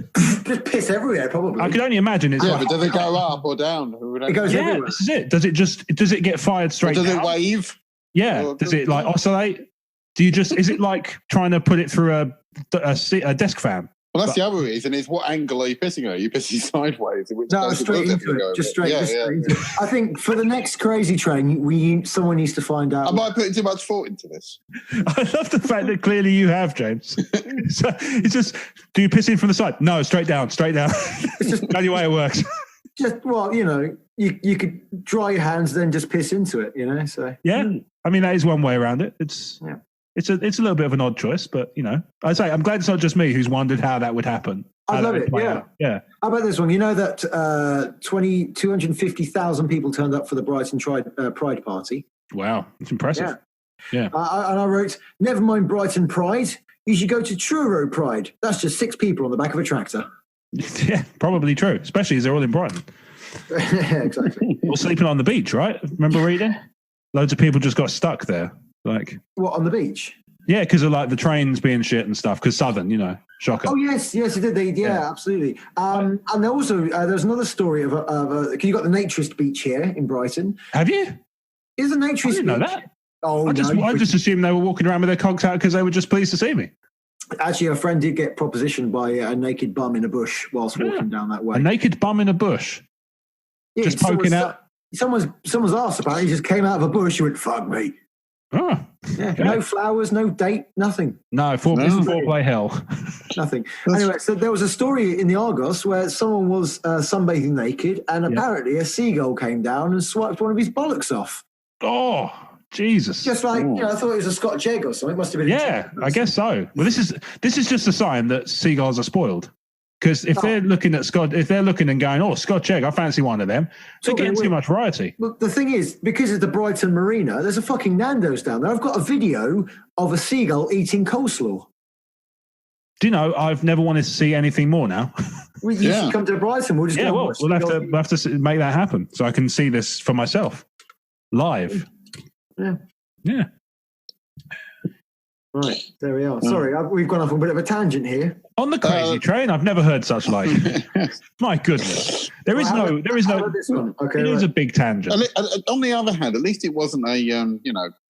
piss everywhere, probably. I can only imagine it's. Yeah, but does it go up or down? It goes everywhere. This is it. Does it get fired straight? Or does down? it wave? Yeah. Or does it like oscillate? Do you just? Is it like trying to put it through a desk fan? Well, that's the other reason. Is what angle are you pissing at? Are you pissing sideways? No, straight into it. Just straight into it. I think for the next crazy train, someone needs to find out. Am I putting too much thought into this? I love the fact that clearly you have, James. So it's just, do you piss in from the side? No, straight down. It's just the only way it works. You could dry your hands, then just piss into it. So yeah. I mean, that is one way around it. It's a little bit of an odd choice, but I say I'm glad it's not just me who's wondered how that would happen. I love it. Yeah. How about this one? You know that 250,000 people turned up for the Brighton Pride party. Wow, it's impressive. Yeah. And I wrote, never mind Brighton Pride. You should go to Truro Pride. That's just 6 people on the back of a tractor. Yeah, probably true, especially as they're all in Brighton. Yeah, exactly. Or sleeping on the beach, right? Remember reading? Loads of people just got stuck there. Like what, on the beach? Yeah, because of like the trains being shit and stuff. Because Southern, shocker. Oh yes, it did. Yeah, absolutely. And also there's another story of you got the Naturist Beach here in Brighton. Have you? Is the Naturist Beach? I didn't know that. Oh, I just assumed they were walking around with their cogs out because they were just pleased to see me. Actually, a friend did get propositioned by a naked bum in a bush whilst walking down that way. A naked bum in a bush, just poking out. Someone's ass apparently just came out of a bush. He went, "Fuck me." Oh, yeah. Okay. No flowers, no date, nothing. No, foreplay hell. Nothing. Anyway, so there was a story in the Argos where someone was sunbathing naked, and apparently a seagull came down and swiped one of his bollocks off. Oh, Jesus! Just like I thought it was a Scotch egg or something. It must have been. Yeah, I guess so. Well, this is just a sign that seagulls are spoiled. Because if they're looking at if they're looking and going, oh, Scotch egg, I fancy one of them, they're getting too much variety. Well, the thing is, because it's the Brighton Marina, there's a fucking Nando's down there. I've got a video of a seagull eating coleslaw. Do you know, I've never wanted to see anything more now. You should come to Brighton. We'll just we'll have to make that happen so I can see this for myself live. Yeah. Right, there we are. Sorry, we've gone off on a bit of a tangent here. On the crazy train, I've never heard such like. My goodness, there is no. Okay, it is a big tangent. On the other hand, at least it wasn't a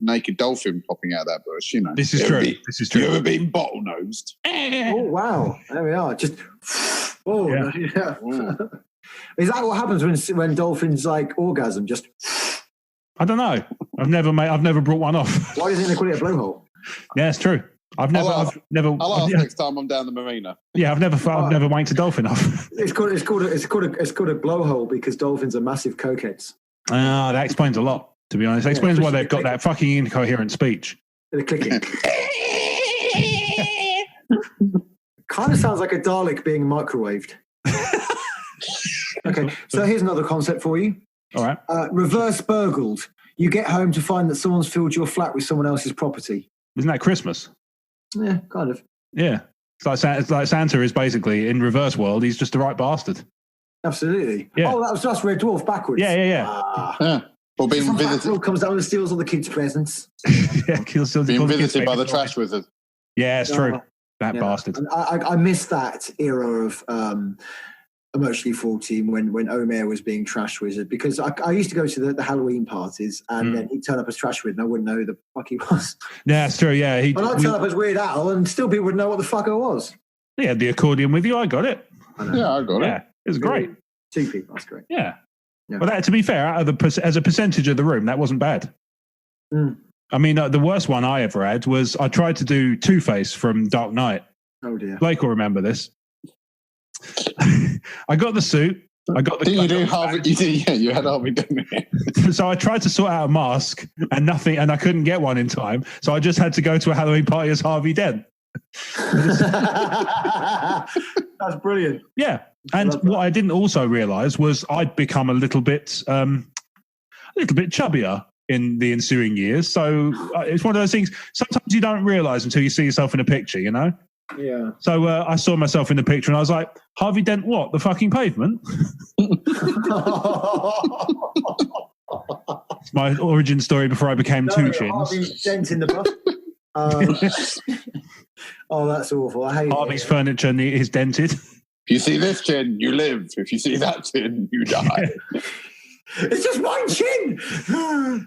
naked dolphin popping out of that bush. This is true. This is true. You ever been bottlenosed? Oh wow, there we are. Just yeah. Is that what happens when dolphins like orgasm? Just I don't know. I've never brought one off. Why do you think they call it a blowhole? Yeah, it's true. I'll ask next time I'm down the marina. Yeah, I've never wanked a dolphin off. It's called a blowhole because dolphins are massive cokeheads. That explains a lot. To be honest, it explains why they've got that fucking incoherent speech. They're clicking. Kind of sounds like a Dalek being microwaved. Okay, so here's another concept for you. All right. Reverse burgled. You get home to find that someone's filled your flat with someone else's property. Isn't that Christmas? Yeah, kind of. Yeah. It's like Santa is basically, in reverse world, he's just a right bastard. Absolutely. Yeah. Oh, that was just Red Dwarf backwards. Yeah. Or being visited. Comes down and steals all the kids' presents. Being visited by the trash wizard. Yeah, it's true. That bastard. I miss that era of Emotionally 14 when Omer was being trash wizard, because I used to go to the Halloween parties and then he'd turn up as trash wizard and I wouldn't know who the fuck he was. Yeah, it's true. Yeah, I'd turn up as Weird Al and still people would know what the fuck I was. He had the accordion with you. I got it. Yeah, I got it. It was great. 2 people, that's great. Yeah. But that, to be fair, out of as a percentage of the room, that wasn't bad. I mean, the worst one I ever had was I tried to do Two-Face from Dark Knight. Oh dear. Blake will remember this. I got the suit. I got the. Didn't you do Harvey? You did, yeah. You had Harvey, didn't you? So I tried to sort out a mask and nothing, and I couldn't get one in time. So I just had to go to a Halloween party as Harvey Dent. That's brilliant. Yeah, and what I didn't also realise was I'd become a little bit chubbier in the ensuing years. So it's one of those things. Sometimes you don't realise until you see yourself in a picture, you know. Yeah. So I saw myself in the picture and I was like, Harvey Dent, what? The fucking pavement? It's my origin story before I became Two Chins. Harvey Dent in the bus. Oh, that's awful. I hate Harvey's furniture is dented. If you see this chin, you live. If you see that chin, you die. It's just one chin.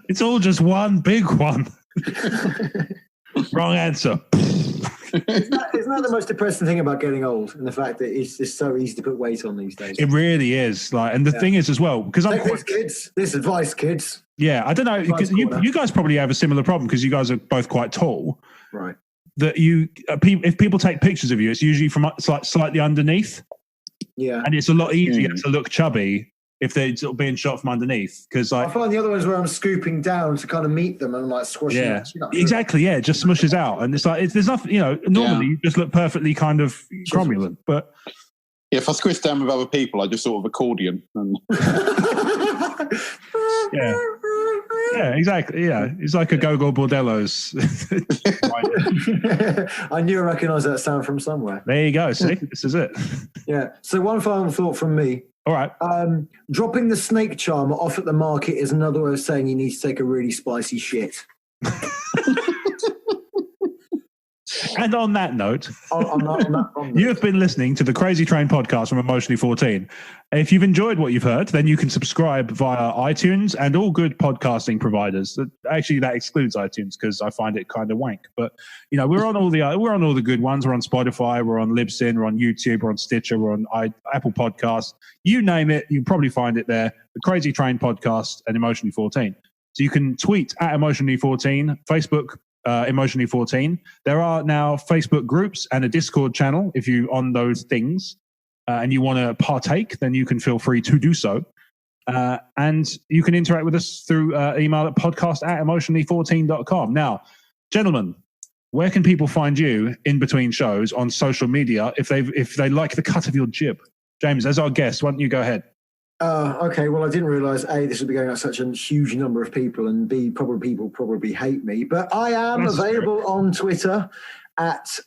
It's all just one big one. Wrong answer. Isn't that the most depressing thing about getting old, and the fact that it's just so easy to put weight on these days? It really is. And the thing is as well, because I'm this advice, kids. Yeah, I don't know, because you guys probably have a similar problem because you guys are both quite tall. Right. That if people take pictures of you, it's usually from slightly underneath. Yeah. And it's a lot easier to look chubby if they're sort of being shot from underneath. Because I find the other ones where I'm scooping down to kind of meet them and like squashing them. Exactly. Yeah, it just smushes out, and it's like there's nothing. Normally you just look perfectly kind of cromulent, but if I squish down with other people, I just sort of accordion. Yeah, exactly. Yeah, it's like a Go-Go Bordello's. I knew I recognised that sound from somewhere. There you go. See, this is it. Yeah. So one final thought from me. All right. Dropping the snake charmer off at the market is another way of saying you need to take a really spicy shit. And on that note, you have been listening to the Crazy Train podcast from Emotionally 14. If you've enjoyed what you've heard, then you can subscribe via iTunes and all good podcasting providers. Actually, that excludes iTunes because I find it kind of wank. But we're on all the good ones. We're on Spotify, we're on Libsyn, we're on YouTube, we're on Stitcher, we're on Apple Podcasts. You name it, you probably find it there. The Crazy Train podcast and Emotionally 14. So you can tweet at Emotionally 14, Facebook. Emotionally 14. There are now Facebook groups and a Discord channel. If you on those things and you want to partake, then you can feel free to do so. And you can interact with us through email at podcast@emotionally14.com. Now, gentlemen, where can people find you in between shows on social media if they like the cut of your jib? James, as our guest, why don't you go ahead? Okay, well, I didn't realise, A, this would be going out such a huge number of people, and B, people probably hate me. But I am available on Twitter at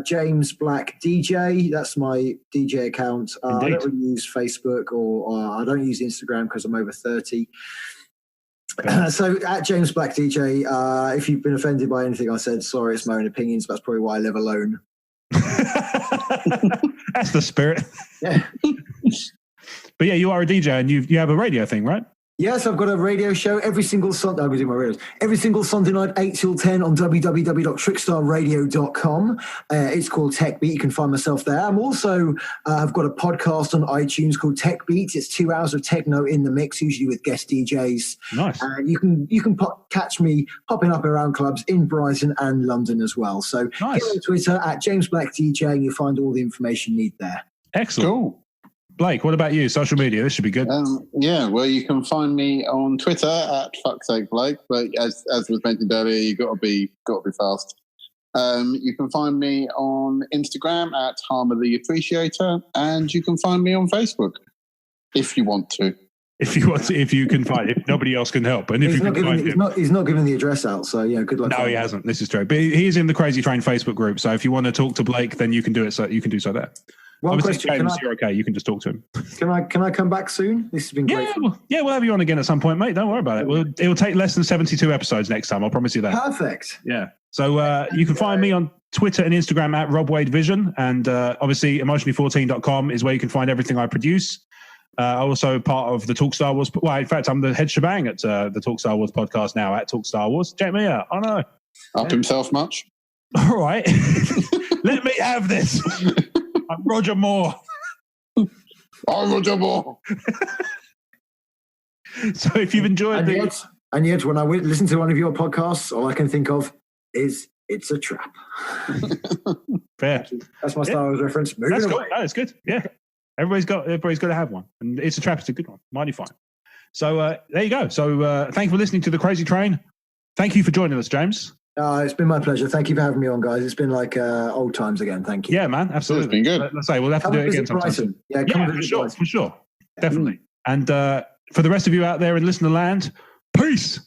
James Black DJ. That's my DJ account. I don't really use Facebook or I don't use Instagram because I'm over 30. So at James Black DJ, if you've been offended by anything I said, sorry, it's my own opinions. But that's probably why I live alone. That's the spirit. Yeah. But yeah, you are a DJ and you have a radio thing, right? Yes, I've got a radio show every single Sunday. I'm doing my radios every single Sunday night, 8 till 10 on www.trickstarradio.com. It's called Tekbeat. You can find myself there. I'm also I've got a podcast on iTunes called Tekbeat. It's 2 hours of techno in the mix, usually with guest DJs. Nice. You can catch me popping up around clubs in Brighton and London as well. So nice. Get on Twitter at James Black DJ, and you'll find all the information you need there. Excellent. Cool. Blake, what about you? Social media, this should be good. Well, you can find me on Twitter at fucksakeblake, but as was mentioned earlier, you got to be fast. You can find me on Instagram at Harmer the Appreciator, and you can find me on Facebook if you want to. If you can find it, if nobody else can help, and if he's not giving the address out, so yeah, good luck. No, he hasn't. This is true, but he's in the Crazy Train Facebook group. So if you want to talk to Blake, then you can do it. So you can do so there. One Obviously, question. James, you're okay. You can just talk to him. Can I come back soon? This has been great. We'll have you on again at some point, mate. Don't worry about it. It'll take less than 72 episodes next time. I'll promise you that. Perfect. Yeah. So you can find me on Twitter and Instagram at RobWadeVision, and obviously emotionally14.com is where you can find everything I produce. Also part of the Talk Star Wars. Well, in fact, I'm the head shebang at the Talk Star Wars podcast now at Talk Star Wars. Check me out. I know. Up himself much? All right. Let me have this. I'm Roger Moore. I want you more. So if you've enjoyed and yet, when I listen to one of your podcasts, all I can think of is it's a trap. Fair. That's my Star Wars reference. That's cool. That's good. Yeah. Everybody's got to have one. And it's a trap. It's a good one. Mighty fine. So there you go. So thank you for listening to The Crazy Train. Thank you for joining us, James. It's been my pleasure. Thank you for having me on, guys. It's been like old times again. Thank you. Yeah, man. Absolutely. It's been good. Let's say we'll have to do it again sometime. Yeah, for sure. Definitely. And for the rest of you out there in listener land, peace.